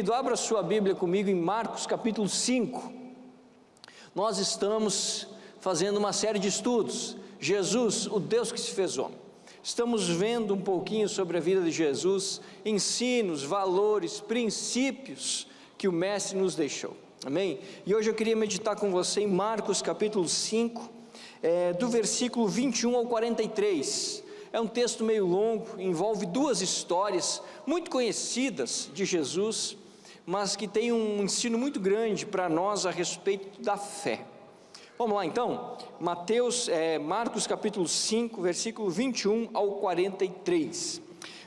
Querido, abra sua Bíblia comigo em Marcos capítulo 5. Nós estamos fazendo uma série de estudos, Jesus, o Deus que se fez homem. Estamos vendo um pouquinho sobre a vida de Jesus, ensinos, valores, princípios que o Mestre nos deixou, amém? E hoje eu queria meditar com você em Marcos capítulo 5, do versículo 21 ao 43, é um texto meio longo, envolve duas histórias muito conhecidas de Jesus, mas que tem um ensino muito grande para nós a respeito da fé. Vamos lá então, Marcos capítulo 5, versículo 21 ao 43,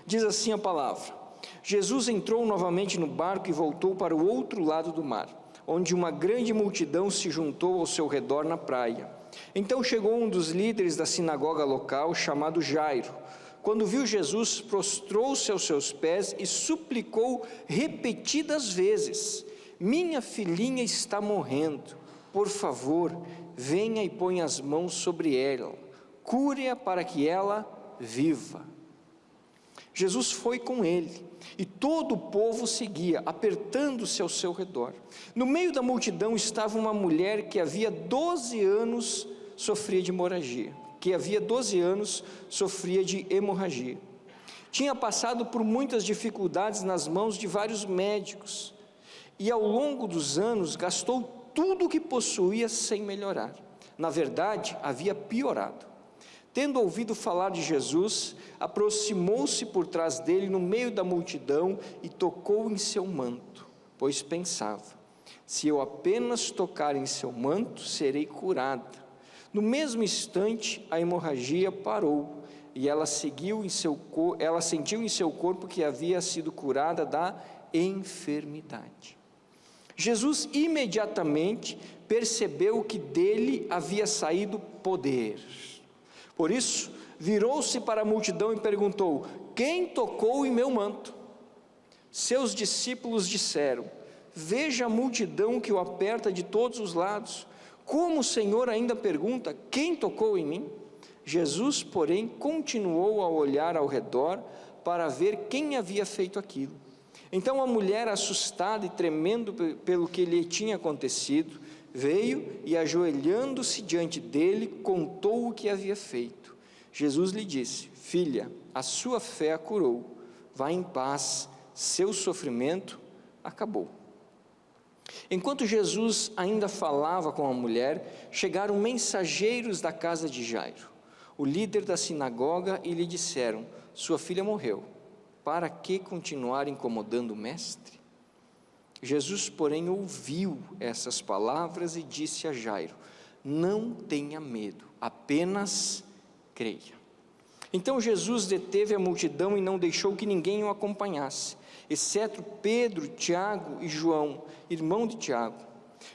diz assim a palavra: Jesus entrou novamente no barco e voltou para o outro lado do mar, onde uma grande multidão se juntou ao seu redor na praia. Então chegou um dos líderes da sinagoga local, chamado Jairo. Quando viu Jesus, prostrou-se aos seus pés e suplicou repetidas vezes: minha filhinha está morrendo, por favor, venha e ponha as mãos sobre ela, cure-a para que ela viva. Jesus foi com ele, e todo o povo seguia, apertando-se ao seu redor. No meio da multidão estava uma mulher que havia 12 anos sofria de hemorragia. Tinha passado por muitas dificuldades nas mãos de vários médicos, e ao longo dos anos gastou tudo o que possuía sem melhorar. Na verdade, havia piorado. Tendo ouvido falar de Jesus, aproximou-se por trás dele no meio da multidão e tocou em seu manto, pois pensava: se eu apenas tocar em seu manto, serei curada. No mesmo instante, a hemorragia parou e ela sentiu em seu corpo que havia sido curada da enfermidade. Jesus imediatamente percebeu que dele havia saído poder. Por isso, virou-se para a multidão e perguntou: quem tocou em meu manto? Seus discípulos disseram: veja a multidão que o aperta de todos os lados. Como o Senhor ainda pergunta: quem tocou em mim? Jesus, porém, continuou a olhar ao redor para ver quem havia feito aquilo. Então a mulher, assustada e tremendo pelo que lhe tinha acontecido, veio e, ajoelhando-se diante dele, contou o que havia feito. Jesus lhe disse: filha, a sua fé a curou, vá em paz, seu sofrimento acabou. Enquanto Jesus ainda falava com a mulher, chegaram mensageiros da casa de Jairo, o líder da sinagoga, e lhe disseram: sua filha morreu, para que continuar incomodando o mestre? Jesus, porém, ouviu essas palavras e disse a Jairo: não tenha medo, apenas creia. Então Jesus deteve a multidão e não deixou que ninguém o acompanhasse, exceto Pedro, Tiago e João, irmão de Tiago.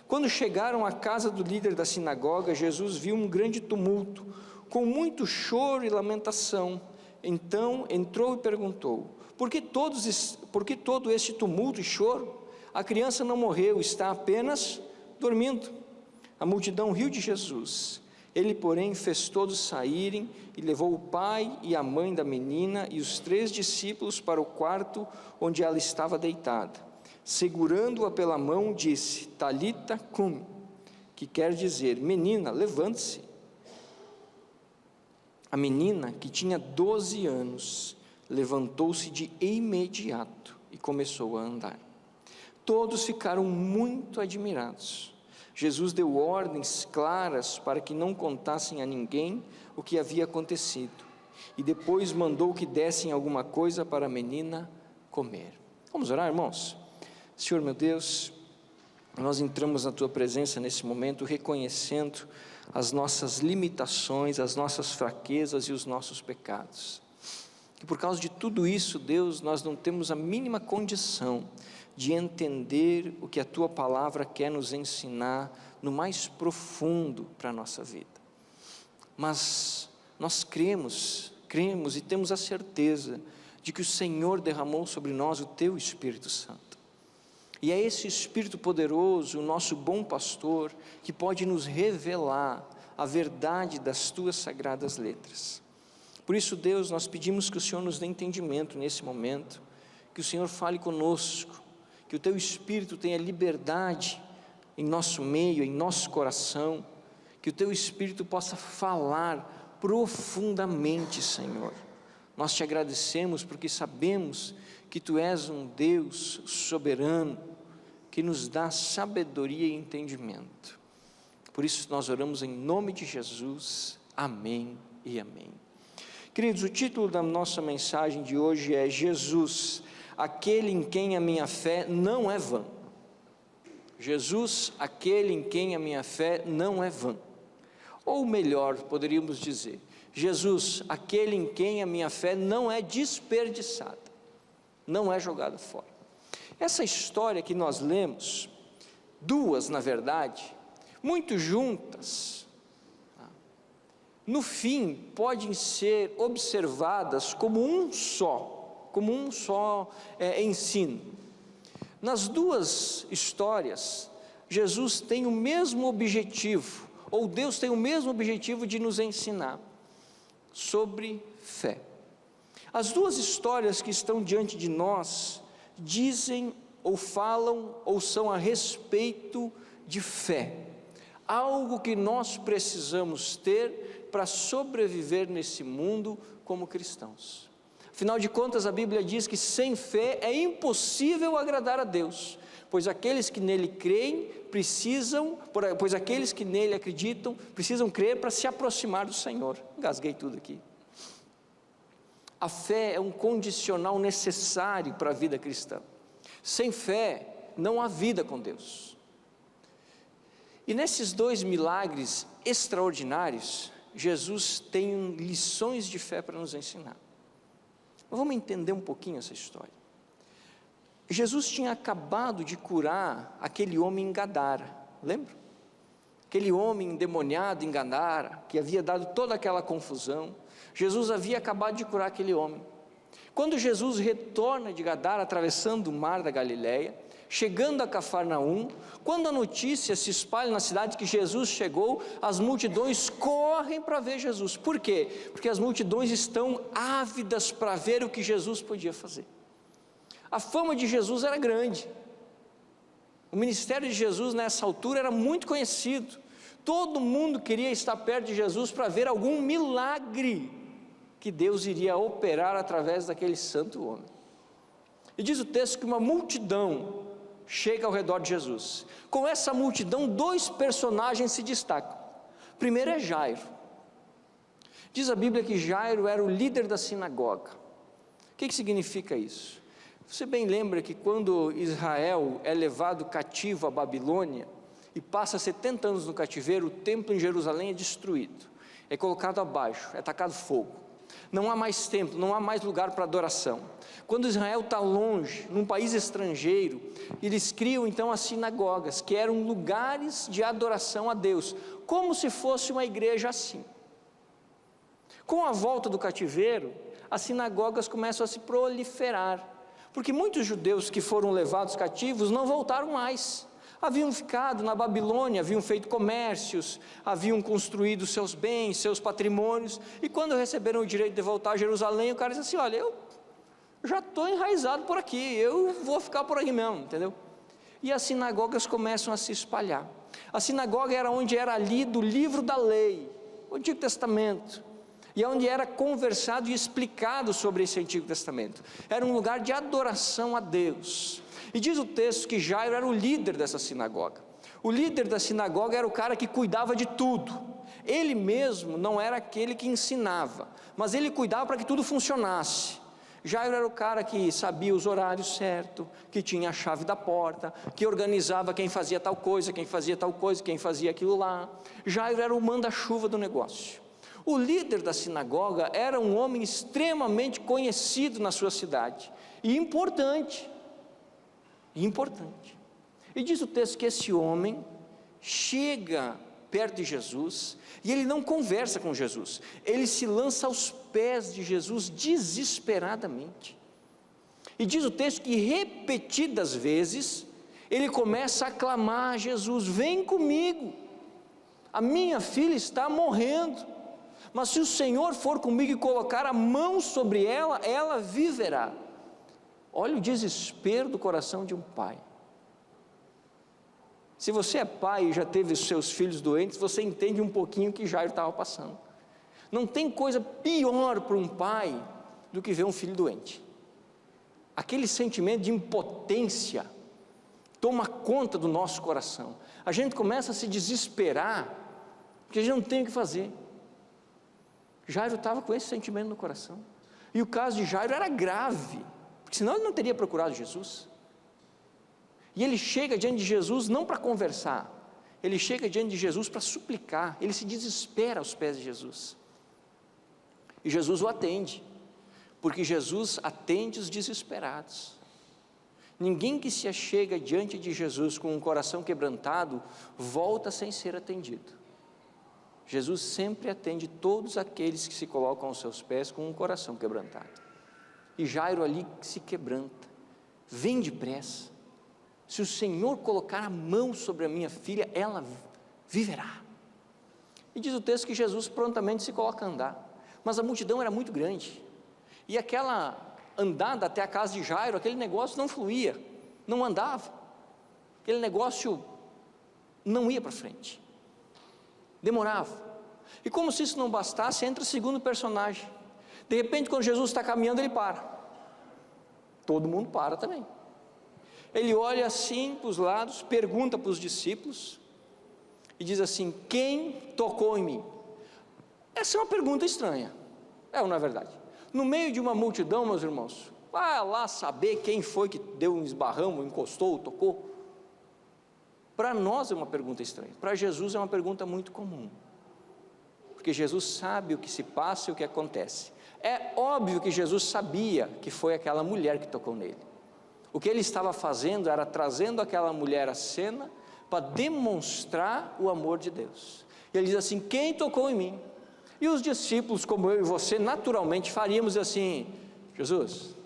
Quando chegaram à casa do líder da sinagoga, Jesus viu um grande tumulto, com muito choro e lamentação. Então entrou e perguntou: por que todo este tumulto e choro? A criança não morreu, está apenas dormindo. A multidão riu de Jesus. Ele, porém, fez todos saírem e levou o pai e a mãe da menina e os 3 discípulos para o quarto onde ela estava deitada. Segurando-a pela mão, disse: Talita cum, que quer dizer: menina, levante-se. A menina, que tinha 12 anos, levantou-se de imediato e começou a andar. Todos ficaram muito admirados. Jesus deu ordens claras para que não contassem a ninguém o que havia acontecido, e depois mandou que dessem alguma coisa para a menina comer. Vamos orar, irmãos? Senhor meu Deus, nós entramos na Tua presença nesse momento reconhecendo as nossas limitações, as nossas fraquezas e os nossos pecados. E por causa de tudo isso, Deus, nós não temos a mínima condição de entender o que a Tua palavra quer nos ensinar no mais profundo para a nossa vida. Mas nós cremos e temos a certeza de que o Senhor derramou sobre nós o Teu Espírito Santo. E é esse Espírito poderoso, o nosso bom pastor, que pode nos revelar a verdade das Tuas sagradas letras. Por isso, Deus, nós pedimos que o Senhor nos dê entendimento nesse momento, que o Senhor fale conosco, que o Teu Espírito tenha liberdade em nosso meio, em nosso coração, que o Teu Espírito possa falar profundamente, Senhor. Nós Te agradecemos porque sabemos que Tu és um Deus soberano, que nos dá sabedoria e entendimento. Por isso nós oramos em nome de Jesus, amém e amém. Queridos, o título da nossa mensagem de hoje é Jesus, aquele em quem a minha fé não é vã. Jesus, aquele em quem a minha fé não é vã. Ou melhor, poderíamos dizer, Jesus, aquele em quem a minha fé não é desperdiçada, não é jogada fora. Essa história que nós lemos, duas na verdade, muito juntas, no fim podem ser observadas como um só ensino. Nas duas histórias, Jesus tem o mesmo objetivo, ou Deus tem o mesmo objetivo de nos ensinar sobre fé. As duas histórias que estão diante de nós dizem ou falam ou são a respeito de fé, algo que nós precisamos ter para sobreviver nesse mundo como cristãos. Afinal de contas, a Bíblia diz que sem fé é impossível agradar a Deus, pois aqueles que nele creem pois aqueles que nele acreditam precisam crer para se aproximar do Senhor. Engasguei tudo aqui. A fé é um condicional necessário para a vida cristã. Sem fé não há vida com Deus. E nesses dois milagres extraordinários, Jesus tem lições de fé para nos ensinar. Vamos entender um pouquinho essa história. Jesus tinha acabado de curar aquele homem em Gadara, lembra? Aquele homem endemoniado em Gadara, que havia dado toda aquela confusão. Jesus havia acabado de curar aquele homem. Quando Jesus retorna de Gadara, atravessando o mar da Galileia, chegando a Cafarnaum, quando a notícia se espalha na cidade que Jesus chegou, as multidões correm para ver Jesus. Por quê? Porque as multidões estão ávidas para ver o que Jesus podia fazer. A fama de Jesus era grande. O ministério de Jesus nessa altura era muito conhecido. Todo mundo queria estar perto de Jesus para ver algum milagre que Deus iria operar através daquele santo homem. E diz o texto que uma multidão chega ao redor de Jesus. Com essa multidão, dois personagens se destacam. Primeiro é Jairo. Diz a Bíblia que Jairo era o líder da sinagoga. O que significa isso? Você bem lembra que quando Israel é levado cativo à Babilônia e passa 70 anos no cativeiro, o templo em Jerusalém é destruído, é colocado abaixo, é tacado fogo. Não há mais templo, não há mais lugar para adoração. Quando Israel está longe, num país estrangeiro, eles criam então as sinagogas, que eram lugares de adoração a Deus, como se fosse uma igreja assim. Com a volta do cativeiro, as sinagogas começam a se proliferar, porque muitos judeus que foram levados cativos não voltaram mais. Haviam ficado na Babilônia, haviam feito comércios, haviam construído seus bens, seus patrimônios, e quando receberam o direito de voltar a Jerusalém, o cara disse assim: olha, eu já estou enraizado por aqui, eu vou ficar por aqui mesmo, entendeu? E as sinagogas começam a se espalhar. A sinagoga era onde era lido o livro da lei, o Antigo Testamento, e onde era conversado e explicado sobre esse Antigo Testamento. Era um lugar de adoração a Deus. E diz o texto que Jairo era o líder dessa sinagoga. O líder da sinagoga era o cara que cuidava de tudo. Ele mesmo não era aquele que ensinava, mas ele cuidava para que tudo funcionasse. Jairo era o cara que sabia os horários certos, que tinha a chave da porta, que organizava quem fazia tal coisa, quem fazia tal coisa, quem fazia aquilo lá. Jairo era o manda-chuva do negócio. O líder da sinagoga era um homem extremamente conhecido na sua cidade e importante. E diz o texto que esse homem chega perto de Jesus e ele não conversa com Jesus, ele se lança aos pés de Jesus desesperadamente. E diz o texto que repetidas vezes ele começa a clamar a Jesus: vem comigo, a minha filha está morrendo, mas se o Senhor for comigo e colocar a mão sobre ela, ela viverá. Olha o desespero do coração de um pai. Se você é pai e já teve os seus filhos doentes, você entende um pouquinho o que Jairo estava passando. Não tem coisa pior para um pai do que ver um filho doente. Aquele sentimento de impotência toma conta do nosso coração. A gente começa a se desesperar, porque a gente não tem o que fazer. Jairo estava com esse sentimento no coração. E o caso de Jairo era grave, porque senão ele não teria procurado Jesus. E ele chega diante de Jesus não para conversar, ele chega diante de Jesus para suplicar, ele se desespera aos pés de Jesus. E Jesus o atende, porque Jesus atende os desesperados. Ninguém que se achega diante de Jesus com um coração quebrantado, volta sem ser atendido. Jesus sempre atende todos aqueles que se colocam aos seus pés com um coração quebrantado. E Jairo ali se quebranta, vem depressa. Se o Senhor colocar a mão sobre a minha filha, ela viverá. E diz o texto que Jesus prontamente se coloca a andar, mas a multidão era muito grande, e aquela andada até a casa de Jairo, aquele negócio não fluía, não andava, aquele negócio não ia para frente, demorava. E como se isso não bastasse, entra o segundo personagem. De repente, quando Jesus está caminhando, ele para, todo mundo para também. Ele olha assim para os lados, pergunta para os discípulos e diz assim: quem tocou em mim? Essa é uma pergunta estranha, é ou não é verdade? No meio de uma multidão, meus irmãos, vai lá saber quem foi que deu um esbarrão, encostou, tocou. Para nós é uma pergunta estranha, para Jesus é uma pergunta muito comum, porque Jesus sabe o que se passa e o que acontece. É óbvio que Jesus sabia que foi aquela mulher que tocou nele. O que ele estava fazendo era trazendo aquela mulher à cena para demonstrar o amor de Deus. Ele diz assim: quem tocou em mim? E os discípulos, como eu e você, naturalmente faríamos assim: Jesus,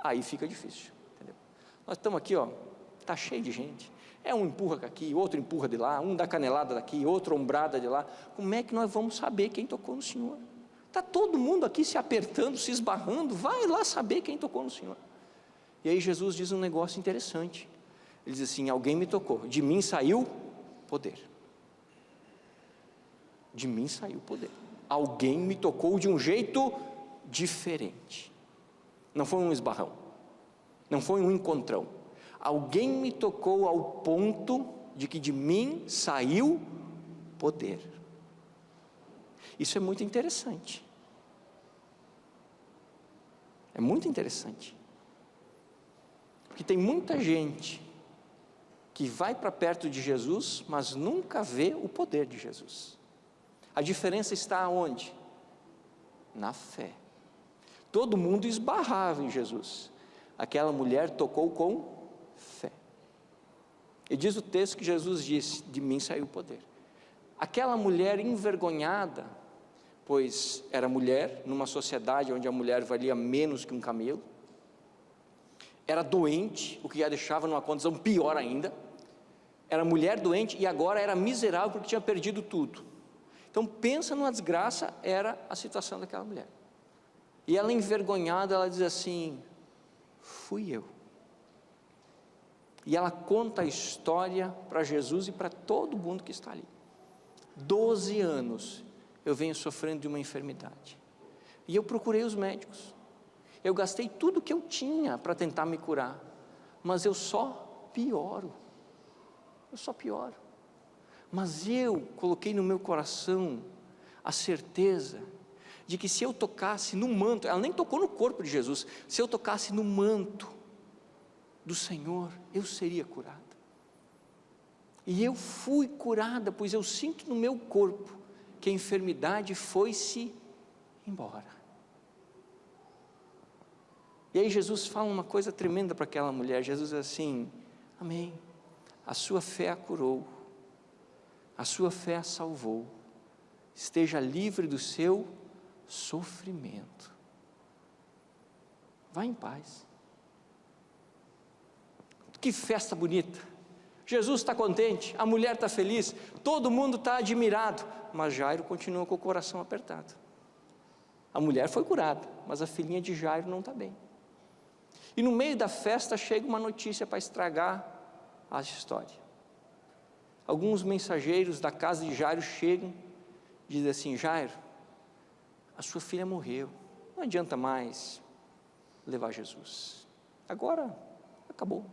aí fica difícil, entendeu? Nós estamos aqui, ó, está cheio de gente, é um empurra aqui, outro empurra de lá, um dá canelada daqui, outro ombrada de lá. Como é que nós vamos saber quem tocou no Senhor? Está todo mundo aqui se apertando, se esbarrando, vai lá saber quem tocou no Senhor. E aí Jesus diz um negócio interessante, ele diz assim: alguém me tocou, de mim saiu poder. De mim saiu poder, alguém me tocou de um jeito diferente, não foi um esbarrão, não foi um encontrão, alguém me tocou ao ponto de que de mim saiu poder. Isso é muito interessante, é muito interessante, porque tem muita gente que vai para perto de Jesus, mas nunca vê o poder de Jesus. A diferença está onde? Na fé. Todo mundo esbarrava em Jesus, aquela mulher tocou com fé. E diz o texto que Jesus disse: de mim saiu o poder. Aquela mulher envergonhada, pois era mulher, numa sociedade onde a mulher valia menos que um camelo, era doente, o que a deixava numa condição pior ainda, era mulher doente e agora era miserável porque tinha perdido tudo. Então pensa numa desgraça, era a situação daquela mulher. E ela envergonhada, ela diz assim: fui eu. E ela conta a história para Jesus e para todo mundo que está ali. 12 anos eu venho sofrendo de uma enfermidade, e eu procurei os médicos, eu gastei tudo que eu tinha para tentar me curar, mas eu só pioro, mas eu coloquei no meu coração a certeza de que se eu tocasse no manto, ela nem tocou no corpo de Jesus, se eu tocasse no manto do Senhor, eu seria curada. E eu fui curada, pois eu sinto no meu corpo que a enfermidade foi-se embora. E aí Jesus fala uma coisa tremenda para aquela mulher. Jesus diz assim: amém, a sua fé a curou, a sua fé a salvou, esteja livre do seu sofrimento, vá em paz. Que festa bonita, Jesus está contente, a mulher está feliz, todo mundo está admirado, mas Jairo continua com o coração apertado. A mulher foi curada, mas a filhinha de Jairo não está bem. E no meio da festa chega uma notícia para estragar a história. Alguns mensageiros da casa de Jairo chegam e dizem assim: Jairo, a sua filha morreu, não adianta mais levar Jesus, agora acabou.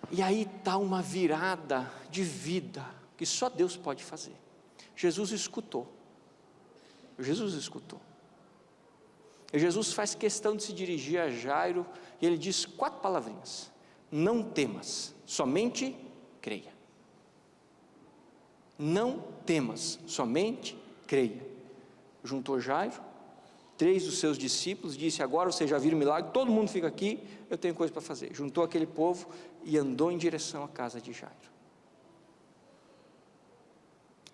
E aí está uma virada de vida que só Deus pode fazer. Jesus escutou. E Jesus faz questão de se dirigir a Jairo e ele diz 4 palavrinhas: não temas, somente creia. Não temas, somente creia. Juntou Jairo, 3 dos seus discípulos, disse: agora vocês já viram o milagre, todo mundo fica aqui, eu tenho coisa para fazer. Juntou aquele povo e andou em direção à casa de Jairo.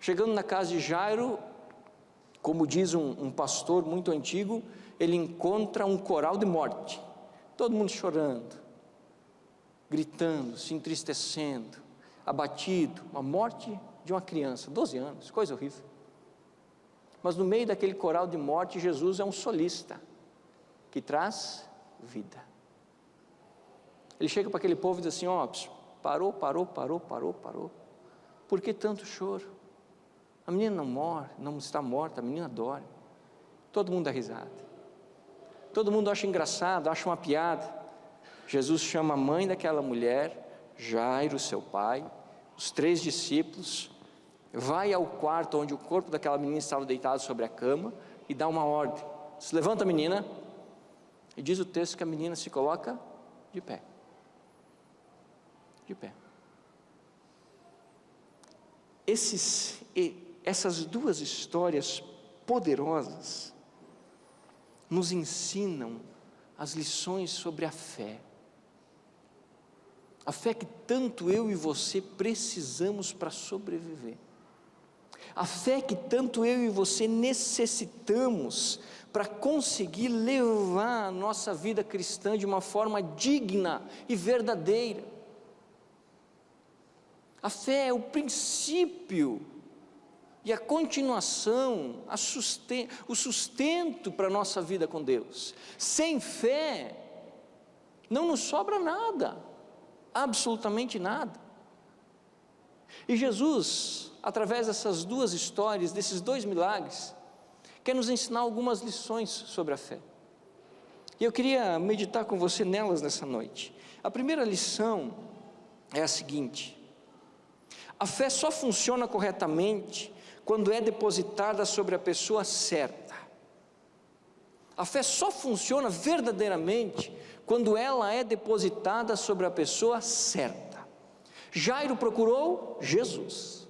Chegando na casa de Jairo, como diz um pastor muito antigo, ele encontra um coral de morte, todo mundo chorando, gritando, se entristecendo, abatido, uma morte de uma criança, 12 anos, coisa horrível. Mas no meio daquele coral de morte, Jesus é um solista, que traz vida. Ele chega para aquele povo e diz assim: ó, parou, por que tanto choro? A menina não está morta, a menina dorme. Todo mundo dá risada, todo mundo acha engraçado, acha uma piada. Jesus chama a mãe daquela mulher, Jairo, seu pai, os 3 discípulos, vai ao quarto onde o corpo daquela menina estava deitado sobre a cama e dá uma ordem: se levanta, menina. E diz o texto que a menina se coloca de pé. Essas 2 histórias poderosas nos ensinam as lições sobre a fé que tanto eu e você precisamos para sobreviver, a fé que tanto eu e você necessitamos para conseguir levar a nossa vida cristã de uma forma digna e verdadeira. A fé é o princípio e a continuação, o sustento para a nossa vida com Deus. Sem fé, não nos sobra nada, absolutamente nada. E Jesus, através dessas 2 histórias, desses 2 milagres, quer nos ensinar algumas lições sobre a fé. E eu queria meditar com você nelas nessa noite. A primeira lição é a seguinte: a fé só funciona corretamente quando é depositada sobre a pessoa certa. A fé só funciona verdadeiramente quando ela é depositada sobre a pessoa certa. Jairo procurou Jesus,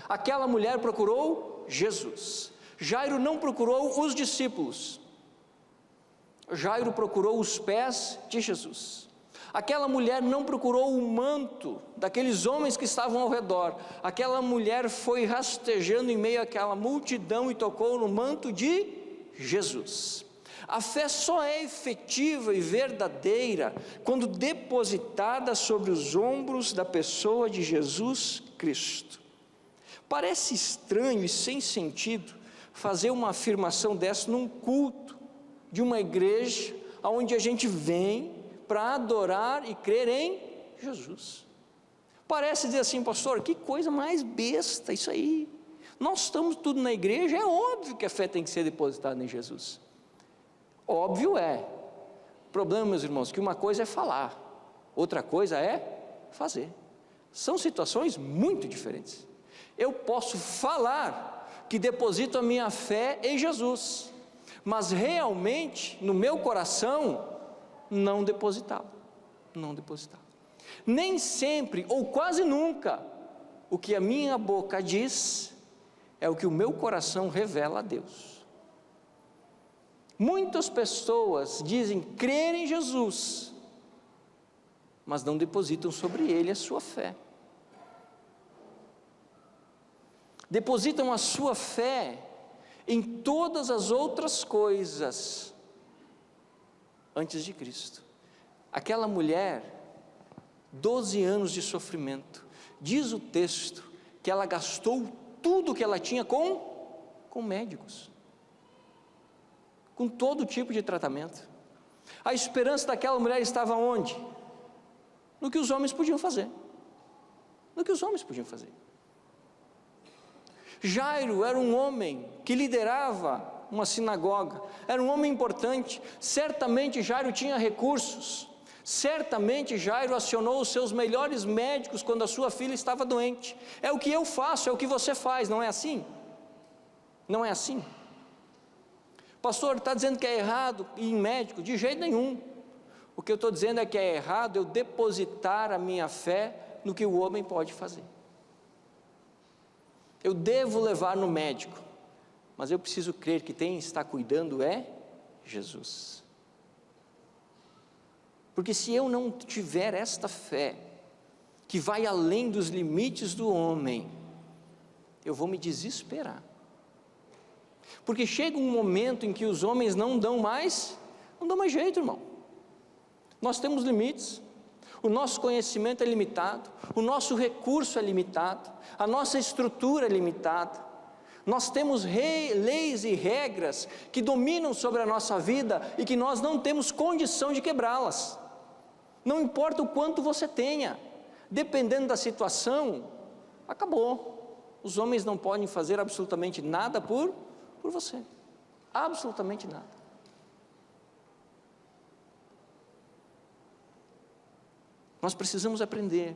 aquela mulher procurou Jesus. Jairo não procurou os discípulos, Jairo procurou os pés de Jesus. Aquela mulher não procurou o manto daqueles homens que estavam ao redor. Aquela mulher foi rastejando em meio àquela multidão e tocou no manto de Jesus. A fé só é efetiva e verdadeira quando depositada sobre os ombros da pessoa de Jesus Cristo. Parece estranho e sem sentido fazer uma afirmação dessa num culto de uma igreja onde a gente vem para adorar e crer em Jesus. Parece dizer assim: pastor, que coisa mais besta isso aí. Nós estamos tudo na igreja, é óbvio que a fé tem que ser depositada em Jesus. Óbvio é. O problema, meus irmãos, que uma coisa é falar, outra coisa é fazer. São situações muito diferentes. Eu posso falar que deposito a minha fé em Jesus, mas realmente no meu coração não depositava. Nem sempre, ou quase nunca, o que a minha boca diz é o que o meu coração revela a Deus. Muitas pessoas dizem crer em Jesus, mas não depositam sobre Ele a sua fé. Depositam a sua fé em todas as outras coisas antes de Cristo. Aquela mulher, 12 anos de sofrimento, diz o texto que ela gastou tudo que ela tinha com médicos, com todo tipo de tratamento. A esperança daquela mulher estava onde? No que os homens podiam fazer. No que os homens podiam fazer. Jairo era um homem que liderava uma sinagoga, era um homem importante. Certamente Jairo tinha recursos, certamente Jairo acionou os seus melhores médicos quando a sua filha estava doente. É o que eu faço, é o que você faz, não é assim? Não é assim? Pastor, está dizendo que é errado ir em médico? De jeito nenhum. O que eu estou dizendo é que é errado eu depositar a minha fé no que o homem pode fazer. Eu devo levar no médico, mas eu preciso crer que quem está cuidando é Jesus. Porque se eu não tiver esta fé, que vai além dos limites do homem, eu vou me desesperar. Porque chega um momento em que os homens não dão mais jeito, irmão. Nós temos limites, o nosso conhecimento é limitado, o nosso recurso é limitado, a nossa estrutura é limitada. Nós temos leis e regras que dominam sobre a nossa vida e que nós não temos condição de quebrá-las. Não importa o quanto você tenha, dependendo da situação, acabou. Os homens não podem fazer absolutamente nada por você, absolutamente nada. Nós precisamos aprender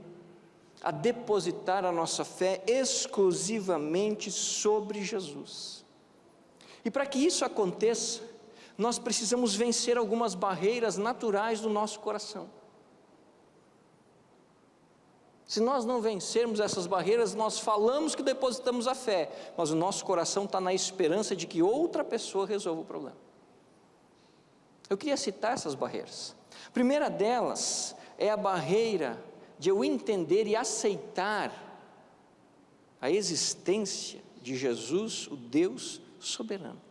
a depositar a nossa fé exclusivamente sobre Jesus. E para que isso aconteça, nós precisamos vencer algumas barreiras naturais do nosso coração. Se nós não vencermos essas barreiras, nós falamos que depositamos a fé, mas o nosso coração está na esperança de que outra pessoa resolva o problema. Eu queria citar essas barreiras. A primeira delas é a barreira de eu entender e aceitar a existência de Jesus, o Deus soberano.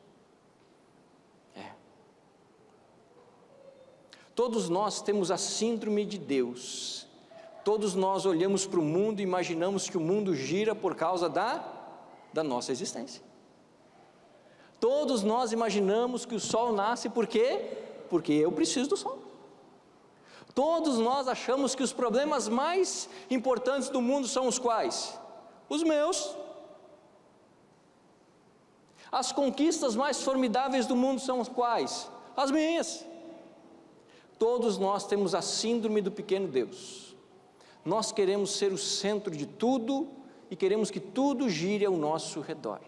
Todos nós temos a síndrome de Deus. Todos nós olhamos para o mundo e imaginamos que o mundo gira por causa da nossa existência. Todos nós imaginamos que o sol nasce por quê? Porque eu preciso do sol. Todos nós achamos que os problemas mais importantes do mundo são os quais? Os meus. As conquistas mais formidáveis do mundo são as quais? As minhas. Todos nós temos a síndrome do pequeno Deus. Nós queremos ser o centro de tudo e queremos que tudo gire ao nosso redor.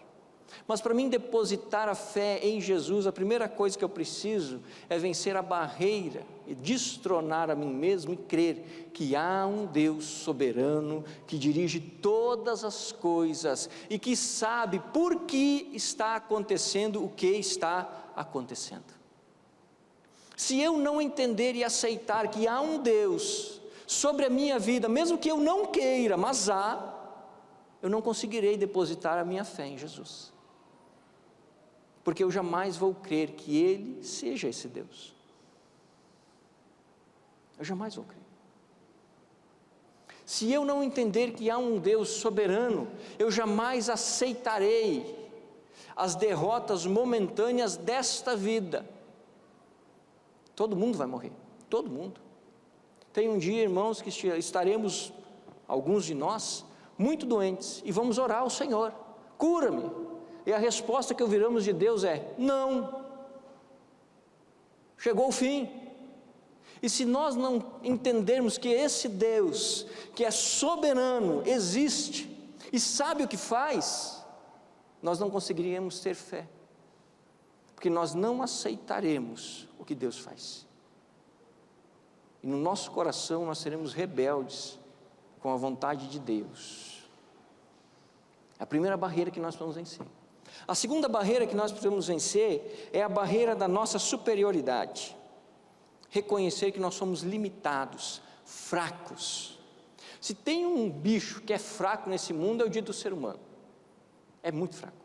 Mas para mim depositar a fé em Jesus, a primeira coisa que eu preciso é vencer a barreira e destronar a mim mesmo e crer que há um Deus soberano que dirige todas as coisas e que sabe por que está acontecendo o que está acontecendo. Se eu não entender e aceitar que há um Deus sobre a minha vida, mesmo que eu não queira, mas há, eu não conseguirei depositar a minha fé em Jesus. Porque eu jamais vou crer que Ele seja esse Deus. Eu jamais vou crer. Se eu não entender que há um Deus soberano, eu jamais aceitarei as derrotas momentâneas desta vida. Todo mundo vai morrer, todo mundo. Tem um dia, irmãos, que estaremos, alguns de nós, muito doentes, e vamos orar ao Senhor, cura-me. E a resposta que ouviremos de Deus é, não, chegou o fim. E se nós não entendermos que esse Deus, que é soberano, existe, e sabe o que faz, nós não conseguiríamos ter fé, porque nós não aceitaremos o que Deus faz, e no nosso coração nós seremos rebeldes com a vontade de Deus. É a primeira barreira que nós precisamos vencer. A segunda barreira que nós precisamos vencer é a barreira da nossa superioridade. Reconhecer que nós somos limitados, fracos. Se tem um bicho que é fraco nesse mundo, é o dito ser humano. É muito fraco.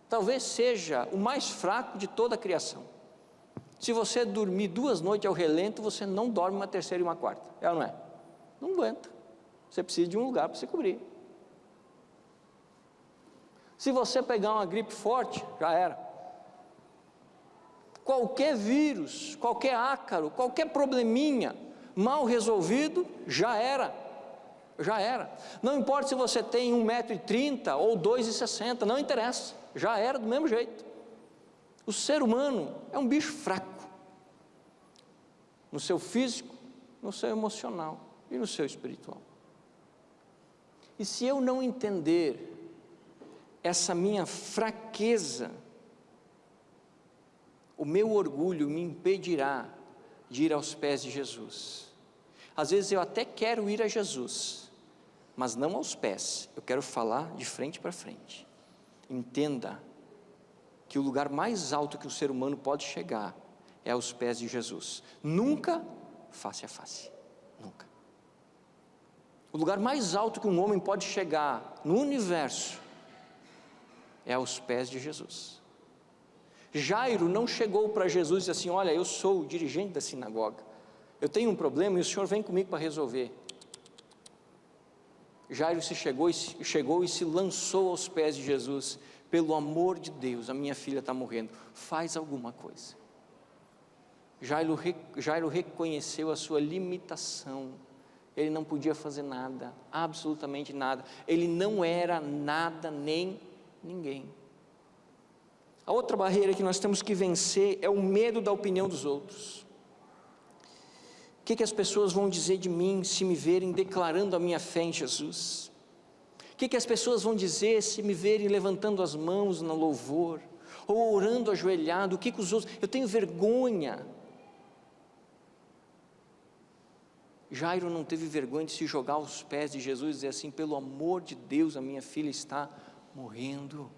Talvez seja o mais fraco de toda a criação. Se você dormir 2 noites ao relento, você não dorme uma terceira e uma quarta. É ou não é? Não aguenta. Você precisa de um lugar para se cobrir. Se você pegar uma gripe forte, já era. Qualquer vírus, qualquer ácaro, qualquer probleminha mal resolvido, já era. Não importa se você tem 1,30 m ou 2,60 m, não interessa, já era do mesmo jeito. O ser humano é um bicho fraco, no seu físico, no seu emocional e no seu espiritual. E se eu não entender essa minha fraqueza, o meu orgulho me impedirá de ir aos pés de Jesus. Às vezes eu até quero ir a Jesus, mas não aos pés, eu quero falar de frente para frente. Entenda que o lugar mais alto que o ser humano pode chegar é aos pés de Jesus, nunca face a face, nunca. O lugar mais alto que um homem pode chegar no universo é aos pés de Jesus. Jairo não chegou para Jesus e disse assim: olha, eu sou o dirigente da sinagoga, eu tenho um problema e o senhor vem comigo para resolver. Jairo chegou e se lançou aos pés de Jesus: pelo amor de Deus, a minha filha está morrendo, faz alguma coisa. Jairo reconheceu a sua limitação, ele não podia fazer nada, absolutamente nada, ele não era nada nem ninguém. A outra barreira que nós temos que vencer é o medo da opinião dos outros. O que as pessoas vão dizer de mim se me verem declarando a minha fé em Jesus? O que as pessoas vão dizer se me verem levantando as mãos no louvor, ou orando ajoelhado? O que os outros... Eu tenho vergonha. Jairo não teve vergonha de se jogar aos pés de Jesus e dizer assim: pelo amor de Deus, a minha filha está morrendo.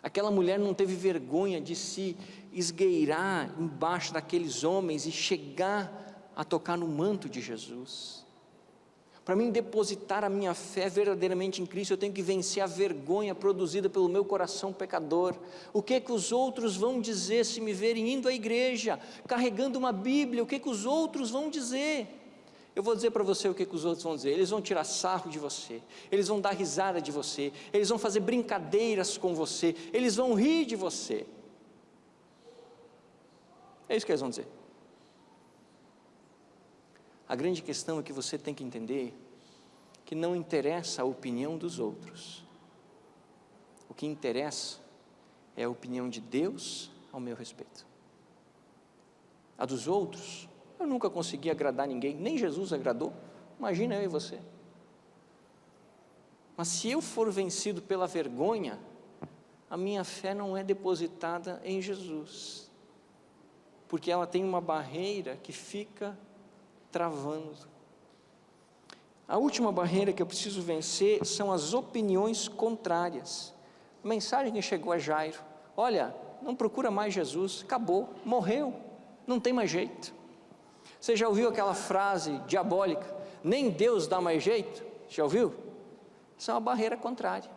Aquela mulher não teve vergonha de se esgueirar embaixo daqueles homens e chegar a tocar no manto de Jesus. Para mim depositar a minha fé verdadeiramente em Cristo, eu tenho que vencer a vergonha produzida pelo meu coração pecador. O que os outros vão dizer se me verem indo à igreja, carregando uma Bíblia? O que os outros vão dizer? Eu vou dizer para você o que os outros vão dizer. Eles vão tirar sarro de você, eles vão dar risada de você, eles vão fazer brincadeiras com você, eles vão rir de você. É isso que eles vão dizer. A grande questão é que você tem que entender que não interessa a opinião dos outros. O que interessa é a opinião de Deus ao meu respeito. A dos outros, eu nunca consegui agradar ninguém, nem Jesus agradou, imagina eu e você. Mas se eu for vencido pela vergonha, a minha fé não é depositada em Jesus, porque ela tem uma barreira que fica travando. A última barreira que eu preciso vencer são as opiniões contrárias. A mensagem que chegou a Jairo: olha, não procura mais Jesus, acabou, morreu, não tem mais jeito. Você já ouviu aquela frase diabólica: nem Deus dá mais jeito? Já ouviu? Isso é uma barreira contrária,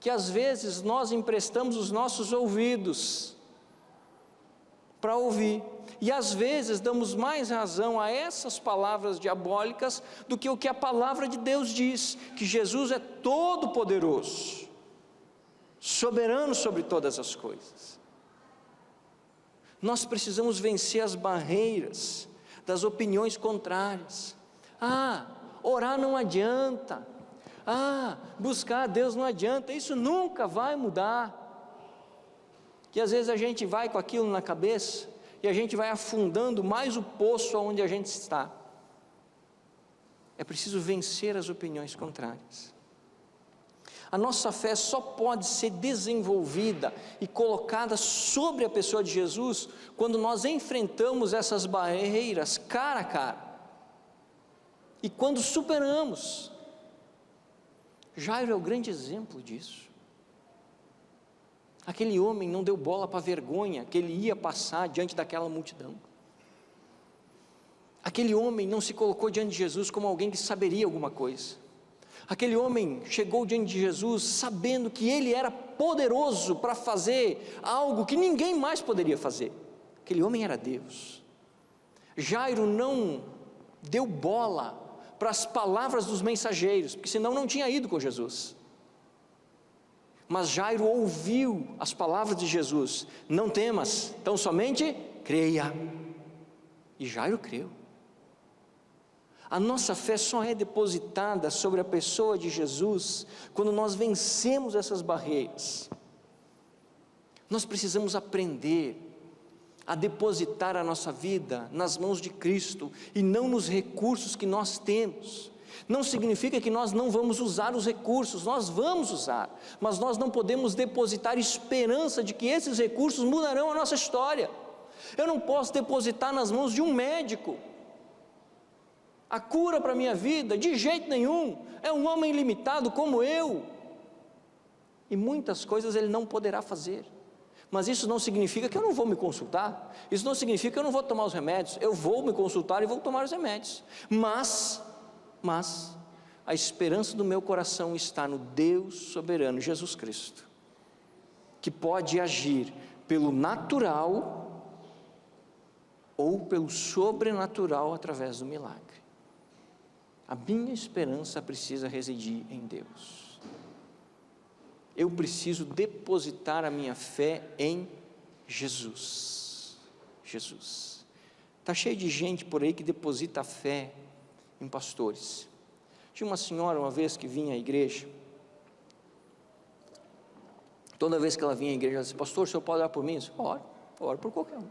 que às vezes nós emprestamos os nossos ouvidos para ouvir, e às vezes damos mais razão a essas palavras diabólicas do que o que a palavra de Deus diz, que Jesus é todo poderoso, soberano sobre todas as coisas. Nós precisamos vencer as barreiras das opiniões contrárias. Orar não adianta, buscar a Deus não adianta, isso nunca vai mudar. Que às vezes a gente vai com aquilo na cabeça e a gente vai afundando mais o poço onde a gente está. É preciso vencer as opiniões contrárias. A nossa fé só pode ser desenvolvida e colocada sobre a pessoa de Jesus quando nós enfrentamos essas barreiras cara a cara, e quando superamos. Jairo é o grande exemplo disso. Aquele homem não deu bola para a vergonha que ele ia passar diante daquela multidão. Aquele homem não se colocou diante de Jesus como alguém que saberia alguma coisa. Aquele homem chegou diante de Jesus sabendo que ele era poderoso para fazer algo que ninguém mais poderia fazer. Aquele homem era Deus. Jairo não deu bola para as palavras dos mensageiros, porque senão não tinha ido com Jesus. Mas Jairo ouviu as palavras de Jesus: não temas, tão somente creia. E Jairo creu. A nossa fé só é depositada sobre a pessoa de Jesus quando nós vencemos essas barreiras. Nós precisamos aprender a depositar a nossa vida nas mãos de Cristo e não nos recursos que nós temos. Não significa que nós não vamos usar os recursos, nós vamos usar, mas nós não podemos depositar esperança de que esses recursos mudarão a nossa história. Eu não posso depositar nas mãos de um médico a cura para a minha vida, de jeito nenhum. É um homem limitado como eu, e muitas coisas ele não poderá fazer. Mas isso não significa que eu não vou me consultar, isso não significa que eu não vou tomar os remédios. Eu vou me consultar e vou tomar os remédios, mas a esperança do meu coração está no Deus soberano, Jesus Cristo, que pode agir pelo natural ou pelo sobrenatural através do milagre. A minha esperança precisa residir em Deus. Eu preciso depositar a minha fé em Jesus. Jesus. Está cheio de gente por aí que deposita a fé em pastores. Tinha uma senhora uma vez que vinha à igreja. Toda vez que ela vinha à igreja, ela disse: pastor, o senhor pode orar por mim? Eu disse: oro por qualquer um.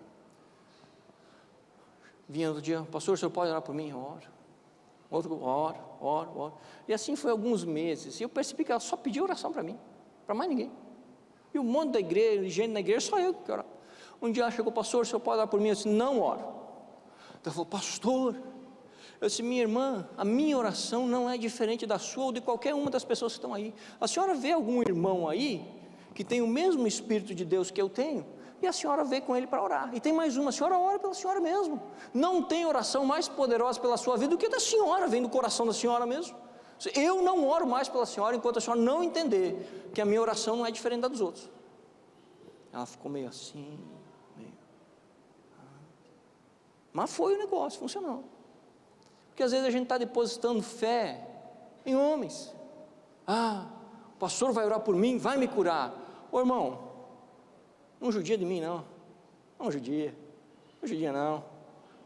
Vinha outro dia: pastor, o senhor pode orar por mim? Eu oro. Outro: oro. E assim foi alguns meses, e eu percebi que ela só pedia oração para mim, para mais ninguém. E um monte da igreja, gente na igreja, só eu que orava. Um dia ela chegou: pastor, o senhor pode orar por mim? Eu disse: não oro. Então ela falou: pastor, eu disse: minha irmã, a minha oração não é diferente da sua ou de qualquer uma das pessoas que estão aí. A senhora vê algum irmão aí que tem o mesmo Espírito de Deus que eu tenho, e a senhora veio com ele para orar. E tem mais uma: a senhora ora pela senhora mesmo. Não tem oração mais poderosa pela sua vida do que a da senhora, vem do coração da senhora mesmo. Eu não oro mais pela senhora enquanto a senhora não entender que a minha oração não é diferente da dos outros. Ela ficou meio assim, mas foi o negócio, funcionou. Porque às vezes a gente está depositando fé em homens. O pastor vai orar por mim, vai me curar. Ô irmão, não judia de mim não. Não judia não.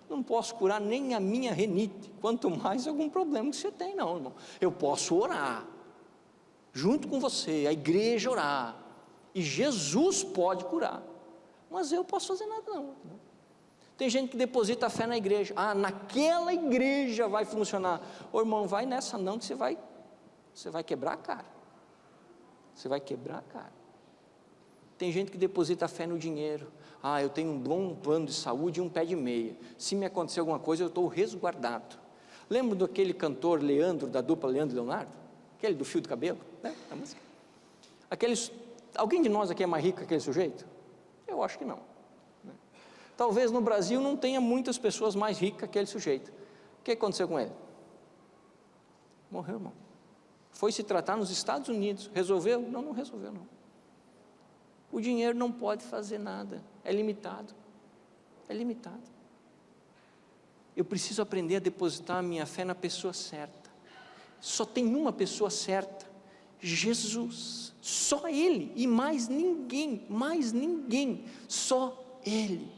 Não posso curar nem a minha renite, quanto mais algum problema que você tem, não, irmão. Eu posso orar junto com você, a igreja orar, e Jesus pode curar, mas eu posso fazer nada não. Tem gente que deposita a fé na igreja: naquela igreja vai funcionar. Ô irmão, vai nessa não, que você vai quebrar a cara. Você vai quebrar a cara. Tem gente que deposita a fé no dinheiro: eu tenho um bom plano de saúde e um pé de meia, se me acontecer alguma coisa eu estou resguardado. Lembra daquele cantor Leandro, da dupla Leandro e Leonardo? Aquele do fio do cabelo, né? A música. Alguém de nós aqui é mais rico que aquele sujeito? Eu acho que não. Talvez no Brasil não tenha muitas pessoas mais ricas que aquele sujeito. O que aconteceu com ele? Morreu, irmão. Foi se tratar nos Estados Unidos. Resolveu? Não resolveu não. O dinheiro não pode fazer nada, é limitado. Eu preciso aprender a depositar a minha fé na pessoa certa. Só tem uma pessoa certa: Jesus. Só Ele, e mais ninguém, só Ele.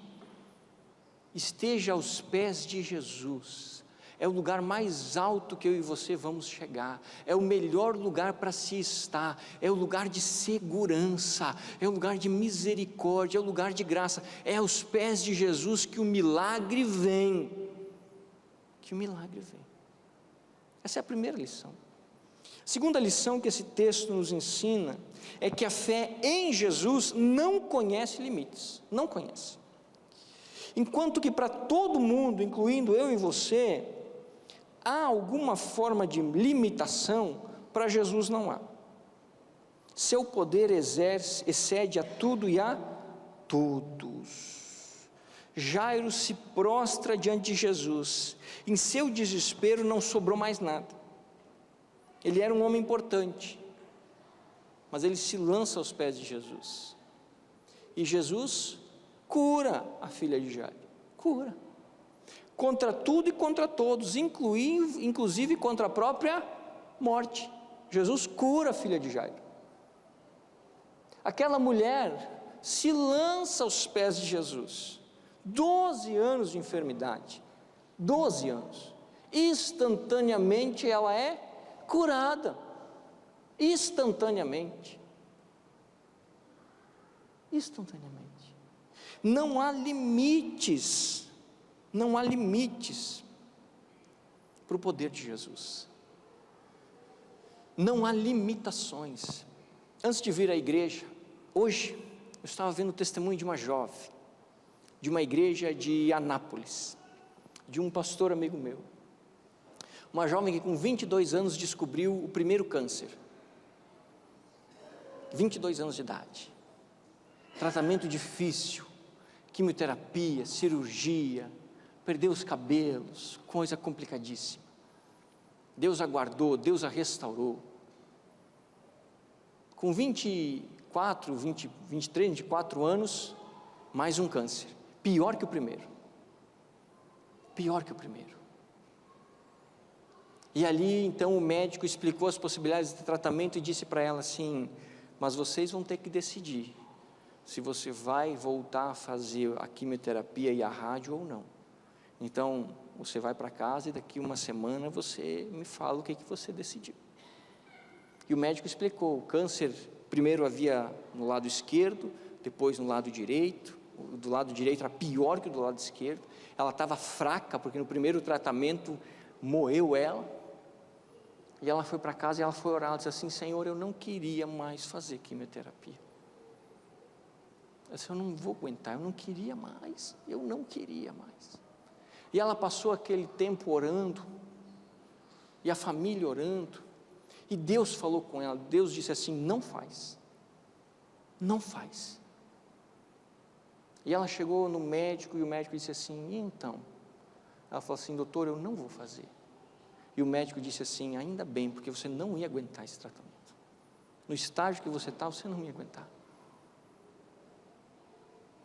Esteja aos pés de Jesus. É o lugar mais alto que eu e você vamos chegar, é o melhor lugar para se estar, é o lugar de segurança, é o lugar de misericórdia, é o lugar de graça. É aos pés de Jesus que o milagre vem, Essa é a primeira lição. A segunda lição que esse texto nos ensina é que a fé em Jesus não conhece limites, não conhece. Enquanto que para todo mundo, incluindo eu e você, há alguma forma de limitação, para Jesus não há. Seu poder excede a tudo e a todos. Jairo se prostra diante de Jesus. Em seu desespero não sobrou mais nada. Ele era um homem importante, mas ele se lança aos pés de Jesus. E Jesus cura a filha de Jairo. Cura. Contra tudo e contra todos, inclusive contra a própria morte. Jesus cura a filha de Jairo. Aquela mulher se lança aos pés de Jesus, 12 anos de enfermidade, 12 anos, instantaneamente ela é curada, instantaneamente, não há limites para o poder de Jesus, não há limitações. Antes de vir à igreja, hoje, eu estava vendo o testemunho de uma jovem, de uma igreja de Anápolis, de um pastor amigo meu, uma jovem que com 22 anos descobriu o primeiro câncer, 22 anos de idade, tratamento difícil, quimioterapia, cirurgia, perdeu os cabelos, coisa complicadíssima. Deus a guardou, Deus a restaurou. Com 24 anos, mais um câncer, pior que o primeiro. E ali então o médico explicou as possibilidades de tratamento e disse para ela assim: mas vocês vão ter que decidir se você vai voltar a fazer a quimioterapia e a rádio ou não. Então você vai para casa e daqui uma semana você me fala o que você decidiu. E o médico explicou: o câncer primeiro havia no lado esquerdo, depois no lado direito. Do lado direito era pior que do lado esquerdo. Ela estava fraca porque no primeiro tratamento moeu ela. E ela foi para casa e ela foi orar. Ela disse assim: Senhor, eu não queria mais fazer quimioterapia. Ela disse: eu não vou aguentar, eu não queria mais. E ela passou aquele tempo orando, e a família orando, e Deus falou com ela. Deus disse assim: não faz. E ela chegou no médico, e o médico disse assim: e então? Ela falou assim: doutor, eu não vou fazer. E o médico disse assim: ainda bem, porque você não ia aguentar esse tratamento. No estágio que você está, você não ia aguentar.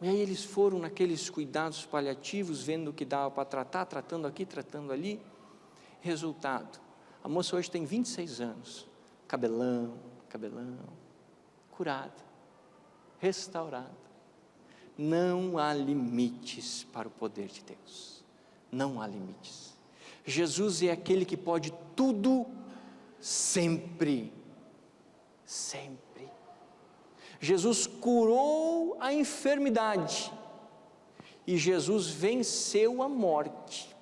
E aí eles foram naqueles cuidados paliativos, vendo o que dava para tratar, tratando aqui, tratando ali. Resultado: a moça hoje tem 26 anos, cabelão, curada, restaurada. Não há limites para o poder de Deus, não há limites. Jesus é aquele que pode tudo, sempre. Jesus curou a enfermidade, e Jesus venceu a morte.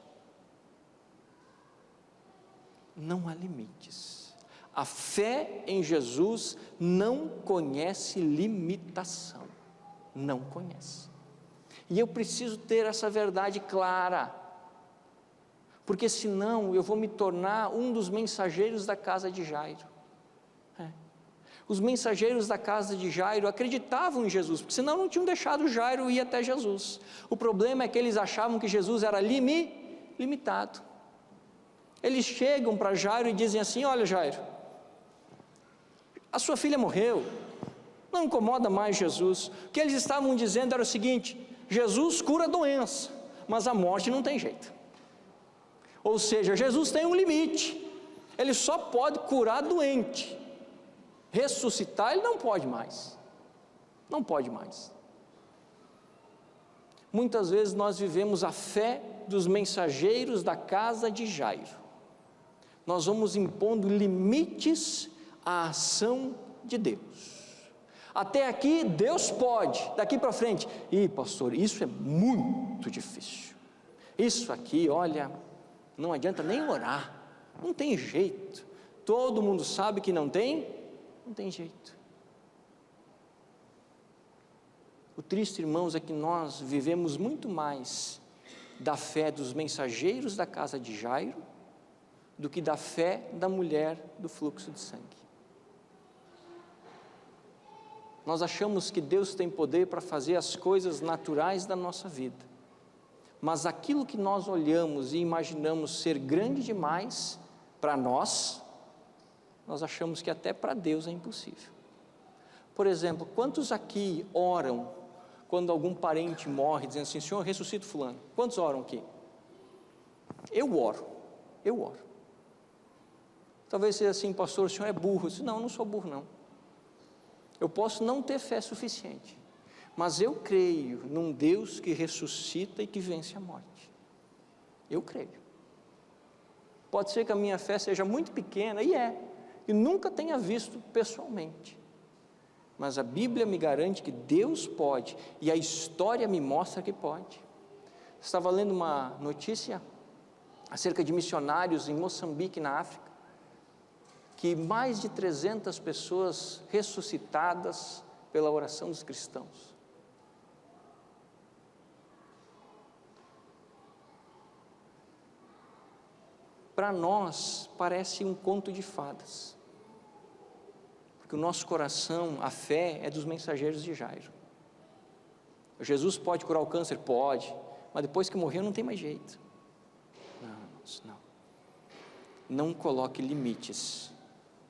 Não há limites. A fé em Jesus não conhece limitação, não conhece. E eu preciso ter essa verdade clara, porque senão eu vou me tornar um dos mensageiros da casa de Jairo. Os mensageiros da casa de Jairo acreditavam em Jesus, porque senão não tinham deixado Jairo ir até Jesus. O problema é que eles achavam que Jesus era limitado. Eles chegam para Jairo e dizem assim: olha, Jairo, a sua filha morreu, não incomoda mais Jesus. O que eles estavam dizendo era o seguinte: Jesus cura a doença, mas a morte não tem jeito. Ou seja, Jesus tem um limite, ele só pode curar doente, ressuscitar ele não pode mais. Muitas vezes nós vivemos a fé dos mensageiros da casa de Jairo. Nós vamos impondo limites à ação de Deus. Até aqui Deus pode, daqui para frente: pastor, isso é muito difícil, isso aqui, olha, não adianta nem orar, não tem jeito, todo mundo sabe que não tem jeito. O triste, irmãos, é que nós vivemos muito mais da fé dos mensageiros da casa de Jairo do que da fé da mulher do fluxo de sangue. Nós achamos que Deus tem poder para fazer as coisas naturais da nossa vida, mas aquilo que nós olhamos e imaginamos ser grande demais para nós achamos que até para Deus é impossível. Por exemplo, quantos aqui oram quando algum parente morre, dizendo assim: Senhor, ressuscita fulano? Quantos oram aqui? Eu oro. Talvez seja assim: pastor, o senhor é burro. Eu disse: não sou burro não. Eu posso não ter fé suficiente, mas eu creio num Deus que ressuscita e que vence a morte. Eu creio. Pode ser que a minha fé seja muito pequena, e nunca tenha visto pessoalmente, mas a Bíblia me garante que Deus pode, e a história me mostra que pode. Estava lendo uma notícia acerca de missionários em Moçambique, na África, que mais de 300 pessoas ressuscitadas pela oração dos cristãos. Para nós parece um conto de fadas, porque o nosso coração, a fé é dos mensageiros de Jairo. Jesus pode curar o câncer? Pode, mas depois que morreu não tem mais jeito. Não coloque limites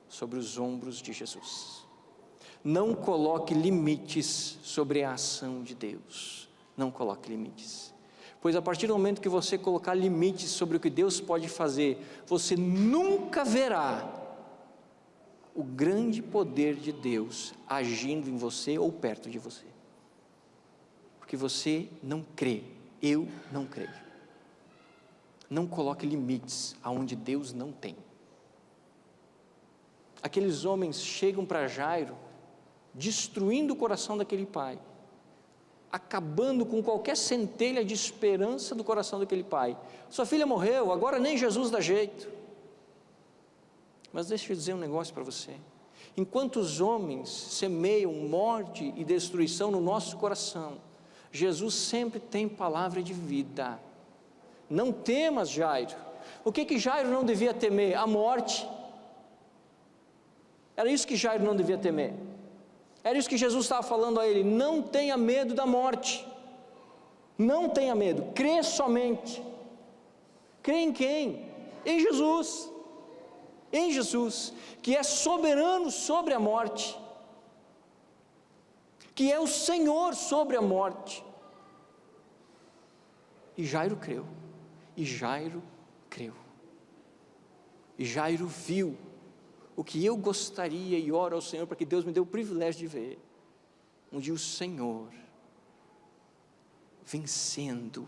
sobre os ombros de Jesus. Não coloque limites sobre a ação de Deus. Não coloque limites. Pois a partir do momento que você colocar limites sobre o que Deus pode fazer, você nunca verá o grande poder de Deus agindo em você ou perto de você. Porque você não crê, eu não creio. Não coloque limites aonde Deus não tem. Aqueles homens chegam para Jairo, destruindo o coração daquele pai, acabando com qualquer centelha de esperança do coração daquele pai. Sua filha morreu, agora nem Jesus dá jeito. Mas deixa eu dizer um negócio para você. Enquanto os homens semeiam morte e destruição no nosso coração, Jesus sempre tem palavra de vida. Não temas, Jairo. O que Jairo não devia temer? A morte. Era isso que Jairo não devia temer. Era isso que Jesus estava falando a ele: não tenha medo da morte, não tenha medo, crê somente. Crê em quem? Em Jesus, que é soberano sobre a morte, que é o Senhor sobre a morte. E Jairo creu, e Jairo viu o que eu gostaria, e oro ao Senhor para que Deus me dê o privilégio de ver, onde o Senhor vencendo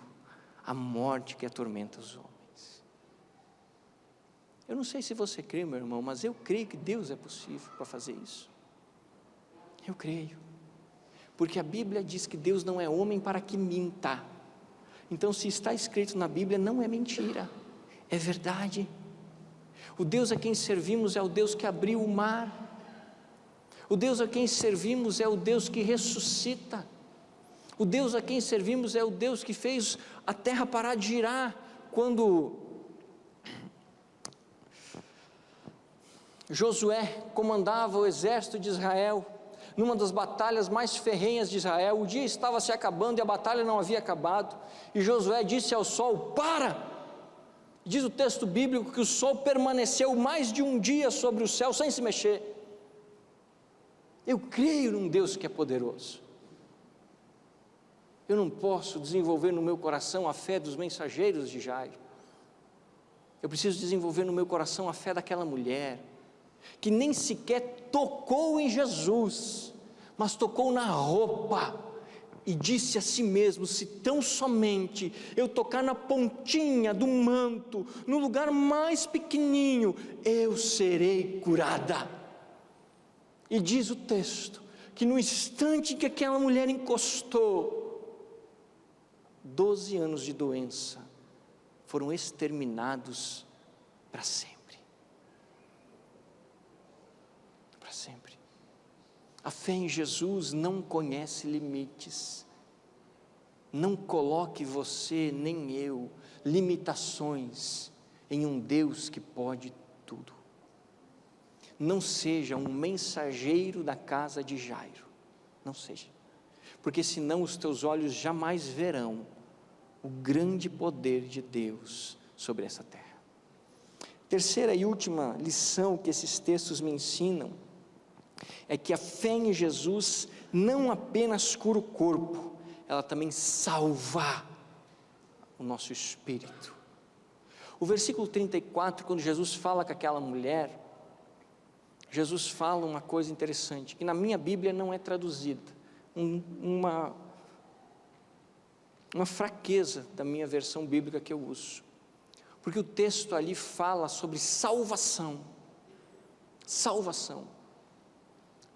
a morte que atormenta os homens. Eu não sei se você crê, meu irmão, mas eu creio que Deus é possível para fazer isso. Eu creio, porque a Bíblia diz que Deus não é homem para que minta. Então, se está escrito na Bíblia, não é mentira, é verdade. O Deus a quem servimos é o Deus que abriu o mar. O Deus a quem servimos é o Deus que ressuscita. O Deus a quem servimos é o Deus que fez a terra parar de girar quando Josué comandava o exército de Israel numa das batalhas mais ferrenhas de Israel. O dia estava se acabando e a batalha não havia acabado, e Josué disse ao sol: para! Diz o texto bíblico que o sol permaneceu mais de um dia sobre o céu sem se mexer. Eu creio num Deus que é poderoso. Eu não posso desenvolver no meu coração a fé dos mensageiros de Jairo. Eu preciso desenvolver no meu coração a fé daquela mulher que nem sequer tocou em Jesus, mas tocou na roupa e disse a si mesmo: se tão somente eu tocar na pontinha do manto, no lugar mais pequenininho, eu serei curada. E diz o texto que no instante que aquela mulher encostou, 12 anos de doença foram exterminados para sempre. Para sempre. A fé em Jesus não conhece limites. Não coloque você nem eu limitações em um Deus que pode tudo. Não seja um mensageiro da casa de Jairo. Não seja. Porque senão os teus olhos jamais verão o grande poder de Deus sobre essa terra. Terceira e última lição que esses textos me ensinam é que a fé em Jesus não apenas cura o corpo, ela também salva o nosso espírito. O versículo 34, quando Jesus fala com aquela mulher, Jesus fala uma coisa interessante, que na minha Bíblia não é traduzida, uma fraqueza da minha versão bíblica que eu uso, porque o texto ali fala sobre salvação. Salvação.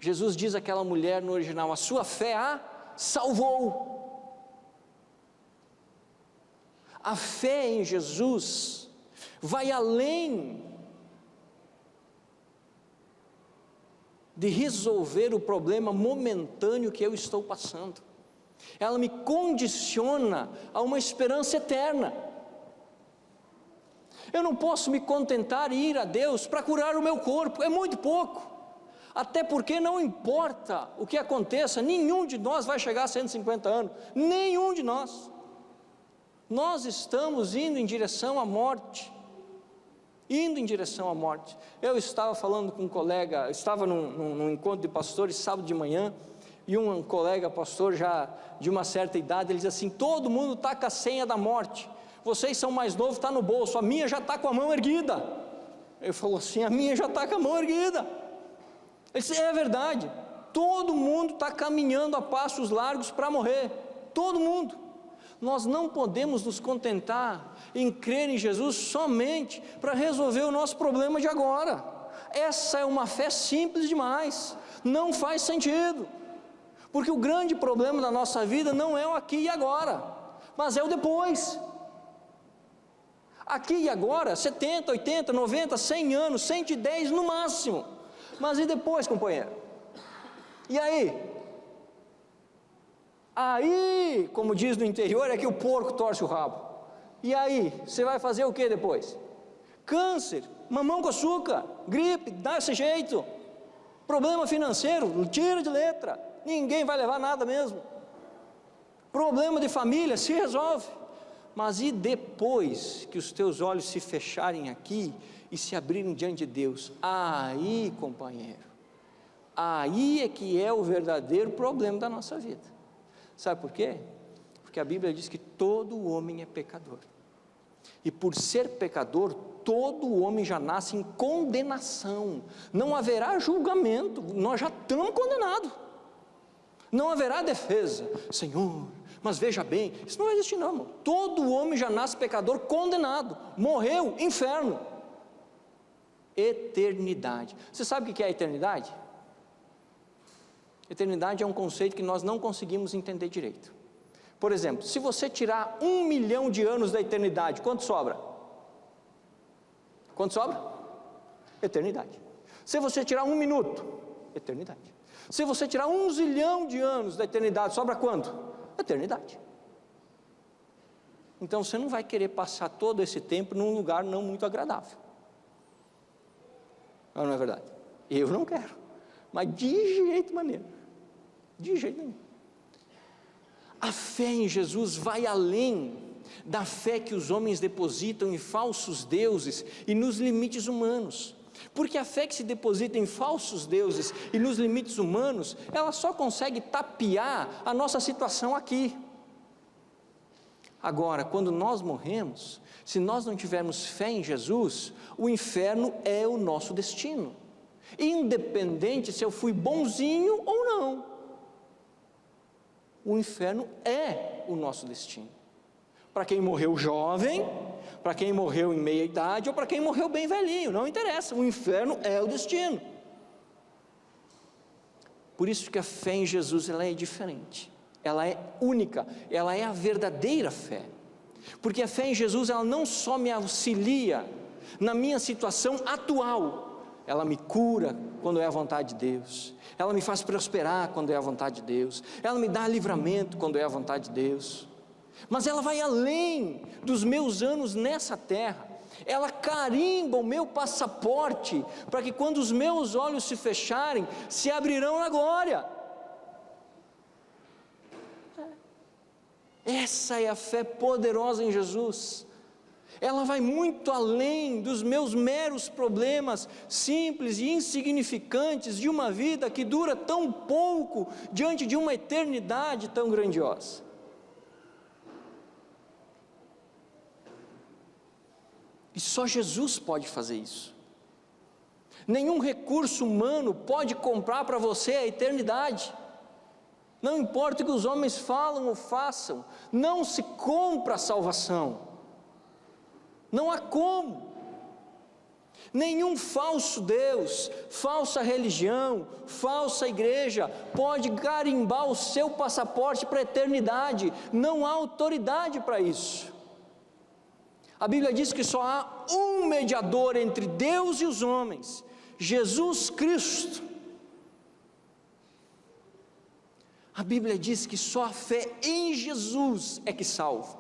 Jesus diz àquela mulher no original: a sua fé a salvou. A fé em Jesus vai além de resolver o problema momentâneo que eu estou passando. Ela me condiciona a uma esperança eterna. Eu não posso me contentar em ir a Deus para curar o meu corpo, é muito pouco. Até porque não importa o que aconteça, nenhum de nós vai chegar a 150 anos, nenhum de nós. Nós estamos indo em direção à morte, Eu estava falando com um colega, estava num encontro de pastores sábado de manhã, e um colega pastor já de uma certa idade, ele diz assim: todo mundo está com a senha da morte, vocês são mais novos, está no bolso, a minha já está com a mão erguida. Ele falou assim: a minha já está com a mão erguida. Ele disse: é verdade, todo mundo está caminhando a passos largos para morrer, todo mundo. Nós não podemos nos contentar em crer em Jesus somente para resolver o nosso problema de agora. Essa é uma fé simples demais, não faz sentido, porque o grande problema da nossa vida não é o aqui e agora, mas é o depois. Aqui e agora, 70, 80, 90, 100 anos, 110 no máximo, mas e depois, companheiro? E aí? Aí, como diz no interior, é que o porco torce o rabo. E aí, você vai fazer o que depois? Câncer, mamão com açúcar, gripe, dá esse jeito, problema financeiro, tira de letra, ninguém vai levar nada mesmo. Problema de família, se resolve. Mas e depois que os teus olhos se fecharem aqui e se abrirem diante de Deus? Aí, companheiro, aí é que é o verdadeiro problema da nossa vida. Sabe por quê? Porque a Bíblia diz que todo homem é pecador, e por ser pecador, todo homem já nasce em condenação. Não haverá julgamento, nós já estamos condenados, não haverá defesa. Senhor, mas veja bem, isso não vai existir não, irmão. Todo homem já nasce pecador, condenado, morreu, inferno, eternidade. Você sabe o que é a eternidade? Eternidade é um conceito que nós não conseguimos entender direito. Por exemplo, se você tirar 1 milhão de anos da eternidade, quanto sobra? Quanto sobra? Eternidade. Se você tirar 1 minuto, eternidade. Se você tirar 1 zilhão de anos da eternidade, sobra quanto? Eternidade. Então você não vai querer passar todo esse tempo num lugar não muito agradável. Não é verdade? Eu não quero, mas de jeito maneiro. De jeito nenhum. A fé em Jesus vai além da fé que os homens depositam em falsos deuses e nos limites humanos, porque a fé que se deposita em falsos deuses e nos limites humanos, ela só consegue tapear a nossa situação aqui. Agora, quando nós morremos, se nós não tivermos fé em Jesus, o inferno é o nosso destino, independente se eu fui bonzinho ou não. O inferno é o nosso destino, para quem morreu jovem, para quem morreu em meia idade, ou para quem morreu bem velhinho, não interessa, o inferno é o destino. Por isso que a fé em Jesus, ela é diferente, ela é única, ela é a verdadeira fé, porque a fé em Jesus, ela não só me auxilia na minha situação atual, ela me cura quando é a vontade de Deus, ela me faz prosperar quando é a vontade de Deus, ela me dá livramento quando é a vontade de Deus, mas ela vai além dos meus anos nessa terra, ela carimba o meu passaporte, para que quando os meus olhos se fecharem, se abrirão na glória. Essa é a fé poderosa em Jesus. Ela vai muito além dos meus meros problemas simples e insignificantes de uma vida que dura tão pouco diante de uma eternidade tão grandiosa. E só Jesus pode fazer isso. Nenhum recurso humano pode comprar para você a eternidade. Não importa o que os homens falam ou façam, não se compra a salvação. Não há como. Nenhum falso Deus, falsa religião, falsa igreja pode carimbar o seu passaporte para a eternidade. Não há autoridade para isso. A Bíblia diz que só há um mediador entre Deus e os homens, Jesus Cristo. A Bíblia diz que só a fé em Jesus é que salva.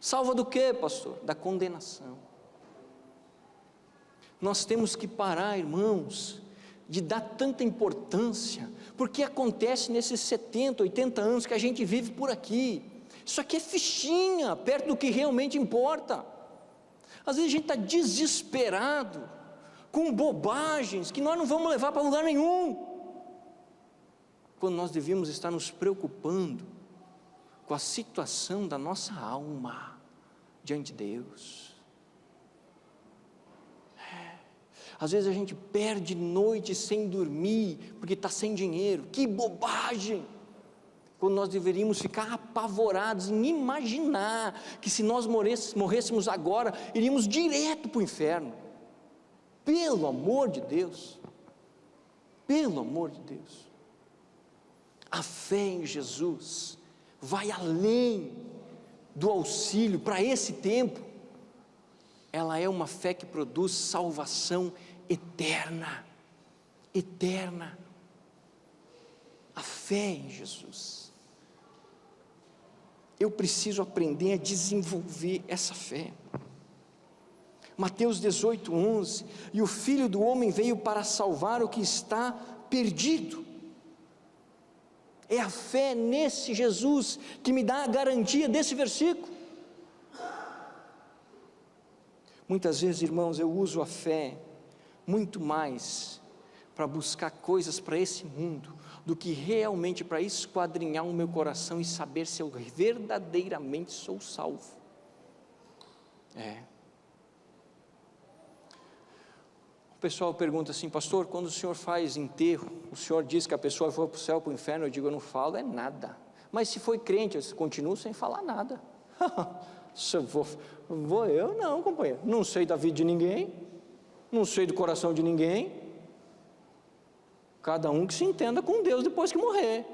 Salva do quê, pastor? Da condenação. Nós temos que parar, irmãos, de dar tanta importância, porque acontece nesses 70, 80 anos que a gente vive por aqui. Isso aqui é fichinha, perto do que realmente importa. Às vezes a gente está desesperado, com bobagens, que nós não vamos levar para lugar nenhum, quando nós devíamos estar nos preocupando com a situação da nossa alma, diante de Deus. Às vezes a gente perde noite sem dormir, porque está sem dinheiro. Que bobagem! Quando nós deveríamos ficar apavorados em imaginar que se nós morrêssemos agora, iríamos direto para o inferno. Pelo amor de Deus, pelo amor de Deus. A fé em Jesus vai além do auxílio para esse tempo. Ela é uma fé que produz salvação eterna, eterna. A fé em Jesus. Eu preciso aprender a desenvolver essa fé. Mateus 18:11, e o Filho do Homem veio para salvar o que está perdido. É a fé nesse Jesus que me dá a garantia desse versículo. Muitas vezes, irmãos, eu uso a fé muito mais para buscar coisas para esse mundo, do que realmente para esquadrinhar o meu coração e saber se eu verdadeiramente sou salvo. O pessoal pergunta assim: pastor, quando o senhor faz enterro, o senhor diz que a pessoa foi para o céu, para o inferno? Eu digo, eu não falo é nada. Mas se foi crente, eu continuo sem falar nada. Se eu eu não, companheiro, não sei da vida de ninguém, não sei do coração de ninguém. Cada um que se entenda com Deus depois que morrer.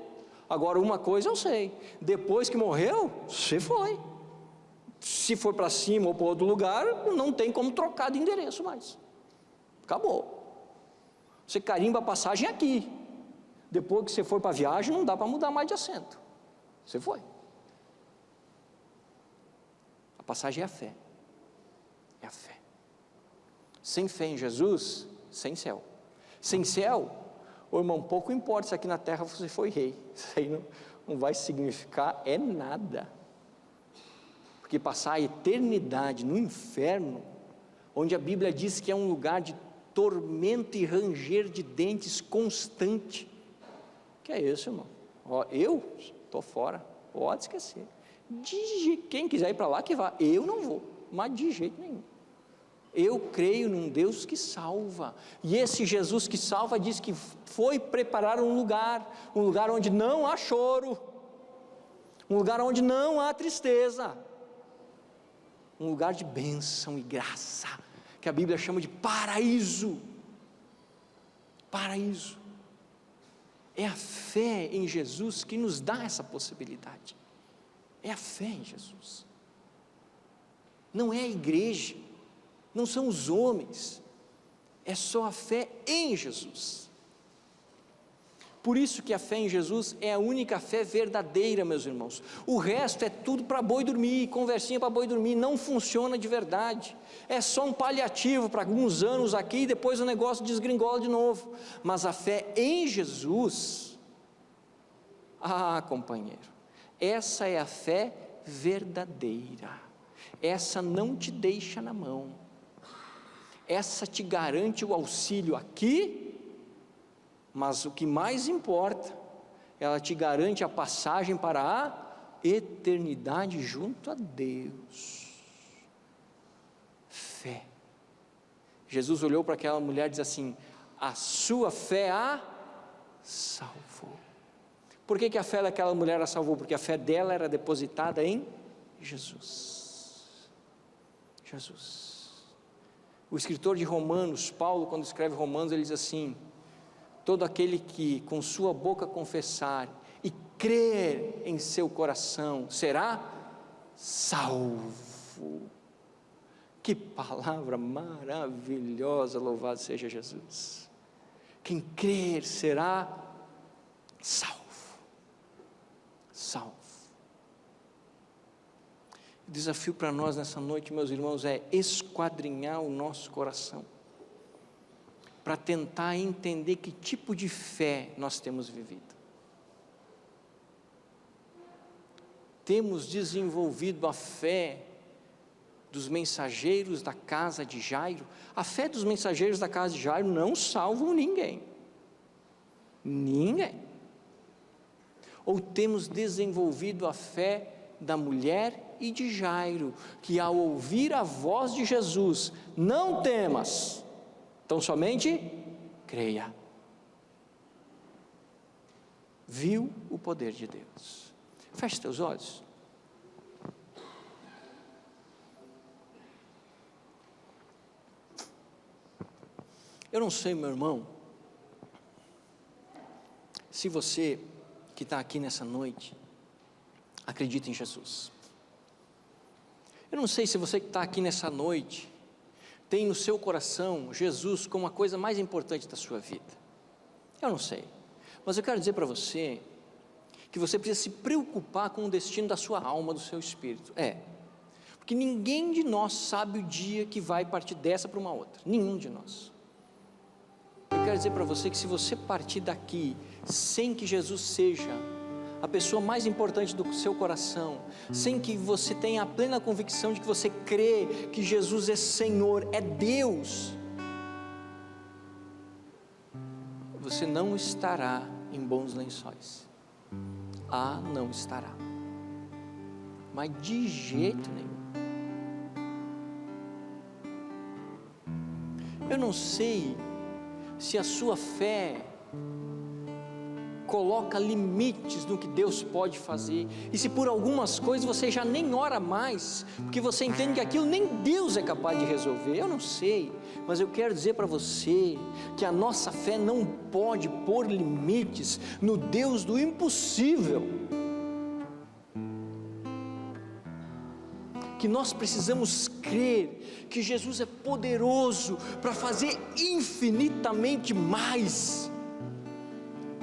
Agora, uma coisa eu sei: depois que morreu, você foi. Se for para cima ou para outro lugar, não tem como trocar de endereço mais. Acabou. Você carimba a passagem aqui. Depois que você for para a viagem, não dá para mudar mais de assento. Você foi. A passagem é a fé. É a fé. Sem fé em Jesus, sem céu. Sem céu, ô irmão, pouco importa se aqui na terra você foi rei. Isso aí não vai significar nada. Porque passar a eternidade no inferno, onde a Bíblia diz que é um lugar de tormento e ranger de dentes constante. Que é isso, irmão? Eu estou fora, pode esquecer. Quem quiser ir para lá que vá, eu não vou, mas de jeito nenhum. Eu creio num Deus que salva, e esse Jesus que salva diz que foi preparar um lugar onde não há choro, um lugar onde não há tristeza, um lugar de bênção e graça, que a Bíblia chama de paraíso. Paraíso. É a fé em Jesus que nos dá essa possibilidade. É a fé em Jesus. Não é a igreja, não são os homens, é só a fé em Jesus. Por isso que a fé em Jesus é a única fé verdadeira, meus irmãos. O resto é tudo para boi dormir, conversinha para boi dormir, não funciona de verdade. É só um paliativo para alguns anos aqui e depois o negócio desgringola de novo. Mas a fé em Jesus, companheiro, essa é a fé verdadeira. Essa não te deixa na mão. Essa te garante o auxílio aqui, mas o que mais importa, ela te garante a passagem para a eternidade junto a Deus. Fé. Jesus olhou para aquela mulher e disse assim: a sua fé a salvou. Por que a fé daquela mulher a salvou? Porque a fé dela era depositada em Jesus. Jesus. O escritor de Romanos, Paulo, quando escreve Romanos, ele diz assim: todo aquele que com sua boca confessar e crer em seu coração será salvo. Que palavra maravilhosa, louvado seja Jesus. Quem crer será salvo. Salvo. O desafio para nós nessa noite, meus irmãos, é esquadrinhar o nosso coração, para tentar entender que tipo de fé nós temos vivido. Temos desenvolvido a fé dos mensageiros da casa de Jairo? A fé dos mensageiros da casa de Jairo não salvam ninguém. Ninguém. Ou temos desenvolvido a fé da mulher e de Jairo, que ao ouvir a voz de Jesus, não temas, então somente creia. Viu o poder de Deus. Feche teus olhos. Eu não sei, meu irmão, se você que está aqui nessa noite acredita em Jesus. Eu não sei se você que está aqui nessa noite tem no seu coração Jesus como a coisa mais importante da sua vida. Eu não sei, mas eu quero dizer para você que você precisa se preocupar com o destino da sua alma, do seu espírito. Porque ninguém de nós sabe o dia que vai partir dessa para uma outra. Nenhum de nós. Eu quero dizer para você que se você partir daqui sem que Jesus seja a pessoa mais importante do seu coração, sem que você tenha a plena convicção de que você crê que Jesus é Senhor, é Deus, você não estará em bons lençóis. Não estará, mas de jeito nenhum. Eu não sei se a sua fé coloca limites no que Deus pode fazer, e se por algumas coisas você já nem ora mais, porque você entende que aquilo nem Deus é capaz de resolver. Eu não sei, mas eu quero dizer para você que a nossa fé não pode pôr limites no Deus do impossível, que nós precisamos crer que Jesus é poderoso para fazer infinitamente mais,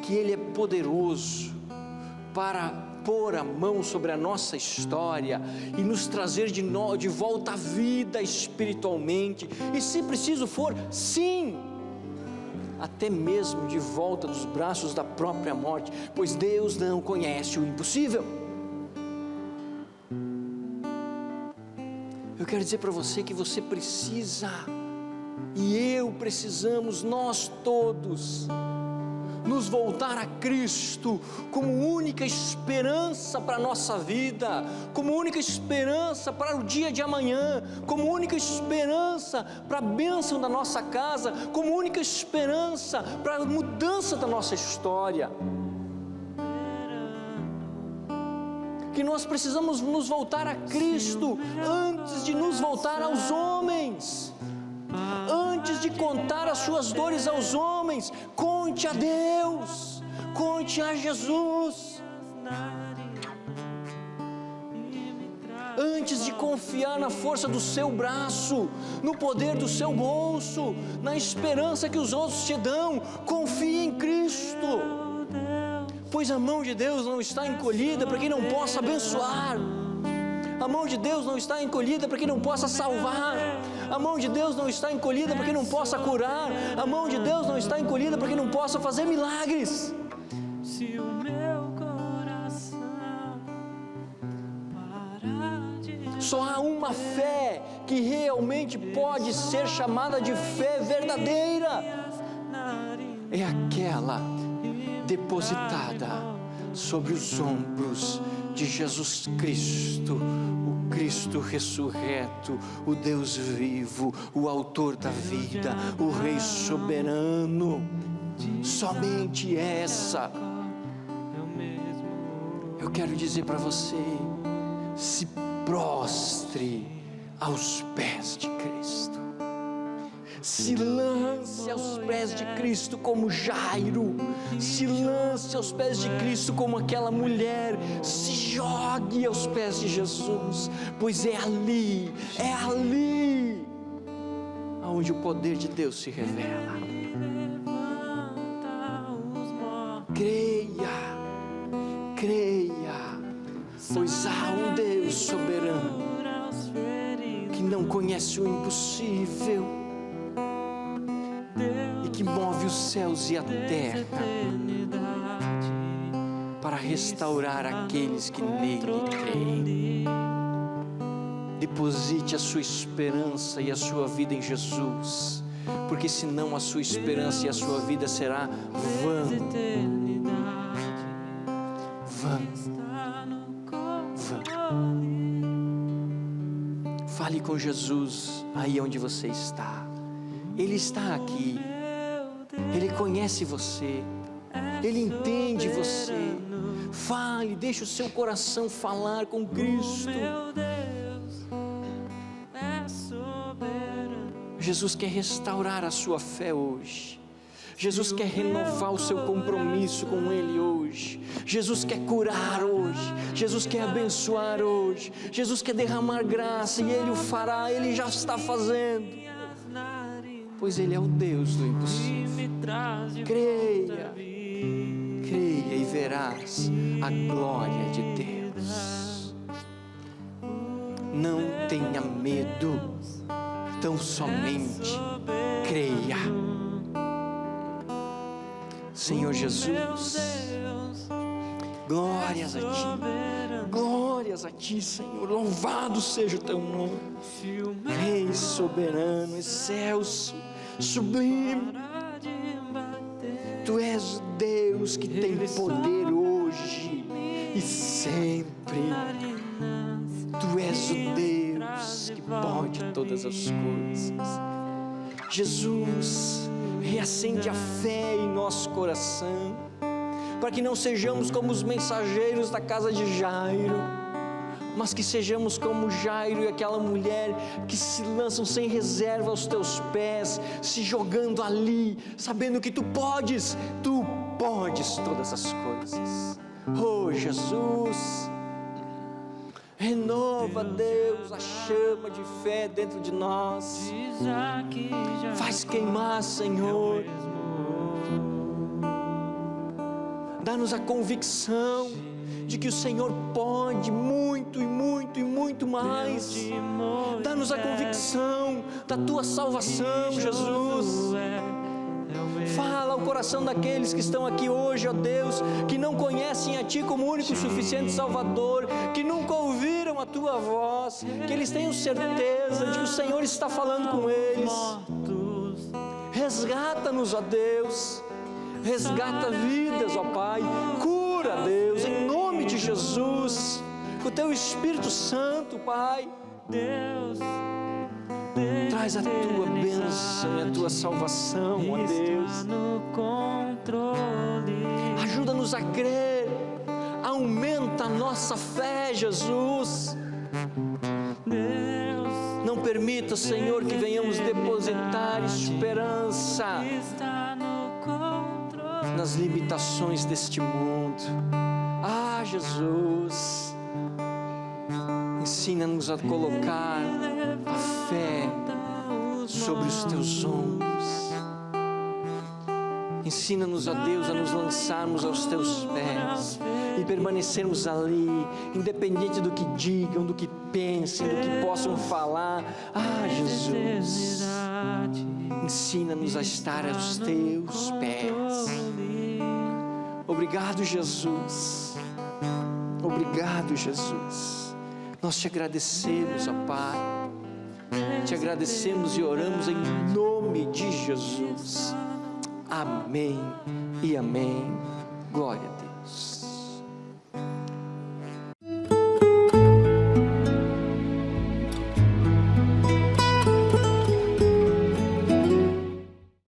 que Ele é poderoso para pôr a mão sobre a nossa história e nos trazer de volta à vida espiritualmente, e se preciso for, sim, até mesmo de volta dos braços da própria morte, pois Deus não conhece o impossível. Eu quero dizer para você que você precisa, e eu precisamos, nós todos, nos voltar a Cristo como única esperança para a nossa vida, como única esperança para o dia de amanhã, como única esperança para a bênção da nossa casa, como única esperança para a mudança da nossa história. Que nós precisamos nos voltar a Cristo antes de nos voltar aos homens. Antes de contar as suas dores aos homens, conte a Deus, conte a Jesus. Antes de confiar na força do seu braço, no poder do seu bolso, na esperança que os outros te dão, confie em Cristo, pois a mão de Deus não está encolhida para quem não possa abençoar. A mão de Deus não está encolhida para que não possa salvar. A mão de Deus não está encolhida para que não possa curar. A mão de Deus não está encolhida para que não possa fazer milagres. Se o meu coração parar de... Só há uma fé que realmente pode ser chamada de fé verdadeira. É aquela depositada sobre os ombros de Jesus Cristo, o Cristo ressurreto, o Deus vivo, o autor da vida, o Rei soberano. Somente essa. Eu quero dizer para você: se prostre aos pés de Cristo. Se lance aos pés de Cristo como Jairo. Se lance aos pés de Cristo como aquela mulher. Se jogue aos pés de Jesus, pois é ali onde o poder de Deus se revela. Creia, pois há um Deus soberano que não conhece o impossível e que move os céus e a terra para restaurar aqueles que nele creem. Deposite a sua esperança e a sua vida em Jesus, porque senão a sua esperança e a sua vida será vã. Fale com Jesus aí onde você está. Ele está aqui. Ele conhece você. Ele entende você. Fale, deixe o seu coração falar com Cristo. Jesus quer restaurar a sua fé hoje. Jesus quer renovar o seu compromisso com Ele hoje. Jesus quer curar hoje. Jesus quer abençoar hoje. Jesus quer derramar graça e Ele o fará. Ele já está fazendo, pois Ele é o Deus do impossível. Creia e verás a glória de Deus. Não tenha medo, tão somente creia. Senhor Jesus, glórias a Ti, Senhor, louvado seja o Teu nome, Rei soberano, excelso, sublime. Tu és o Deus que tem poder hoje e sempre. Tu és o Deus que pode todas as coisas. Jesus, reacende a fé em nosso coração, para que não sejamos como os mensageiros da casa de Jairo, mas que sejamos como Jairo e aquela mulher que se lançam sem reserva aos Teus pés, se jogando ali, sabendo que Tu podes todas as coisas. Oh Jesus, renova, Deus, a chama de fé dentro de nós. Faz queimar, Senhor. Dá-nos a convicção de que o Senhor pode muito e muito e muito mais. Dá-nos a convicção da Tua salvação, Jesus. Fala ao coração daqueles que estão aqui hoje, ó Deus, que não conhecem a Ti como único e suficiente Salvador, que nunca ouviram a Tua voz, que eles tenham certeza de que o Senhor está falando com eles. Resgata-nos, ó Deus, resgata vidas, ó Pai, cura, Deus, em nome de Jesus, com o Teu Espírito Santo, Pai. Traz a Tua bênção e a Tua salvação, ó Deus. Ajuda-nos a crer, aumenta a nossa fé, Jesus. Não permita, Senhor, que venhamos depositar esperança nas limitações deste mundo. Ah, Jesus, ensina-nos a colocar a fé sobre os Teus ombros. Ensina-nos, ó Deus, a nos lançarmos aos Teus pés e permanecermos ali, independente do que digam, do que pensem, do que possam falar. Ah, Jesus, ensina-nos a estar aos Teus pés. Obrigado, Jesus. Obrigado, Jesus. Nós Te agradecemos, ó Pai. Te agradecemos e oramos em nome de Jesus. Amém e amém. Glória a Deus.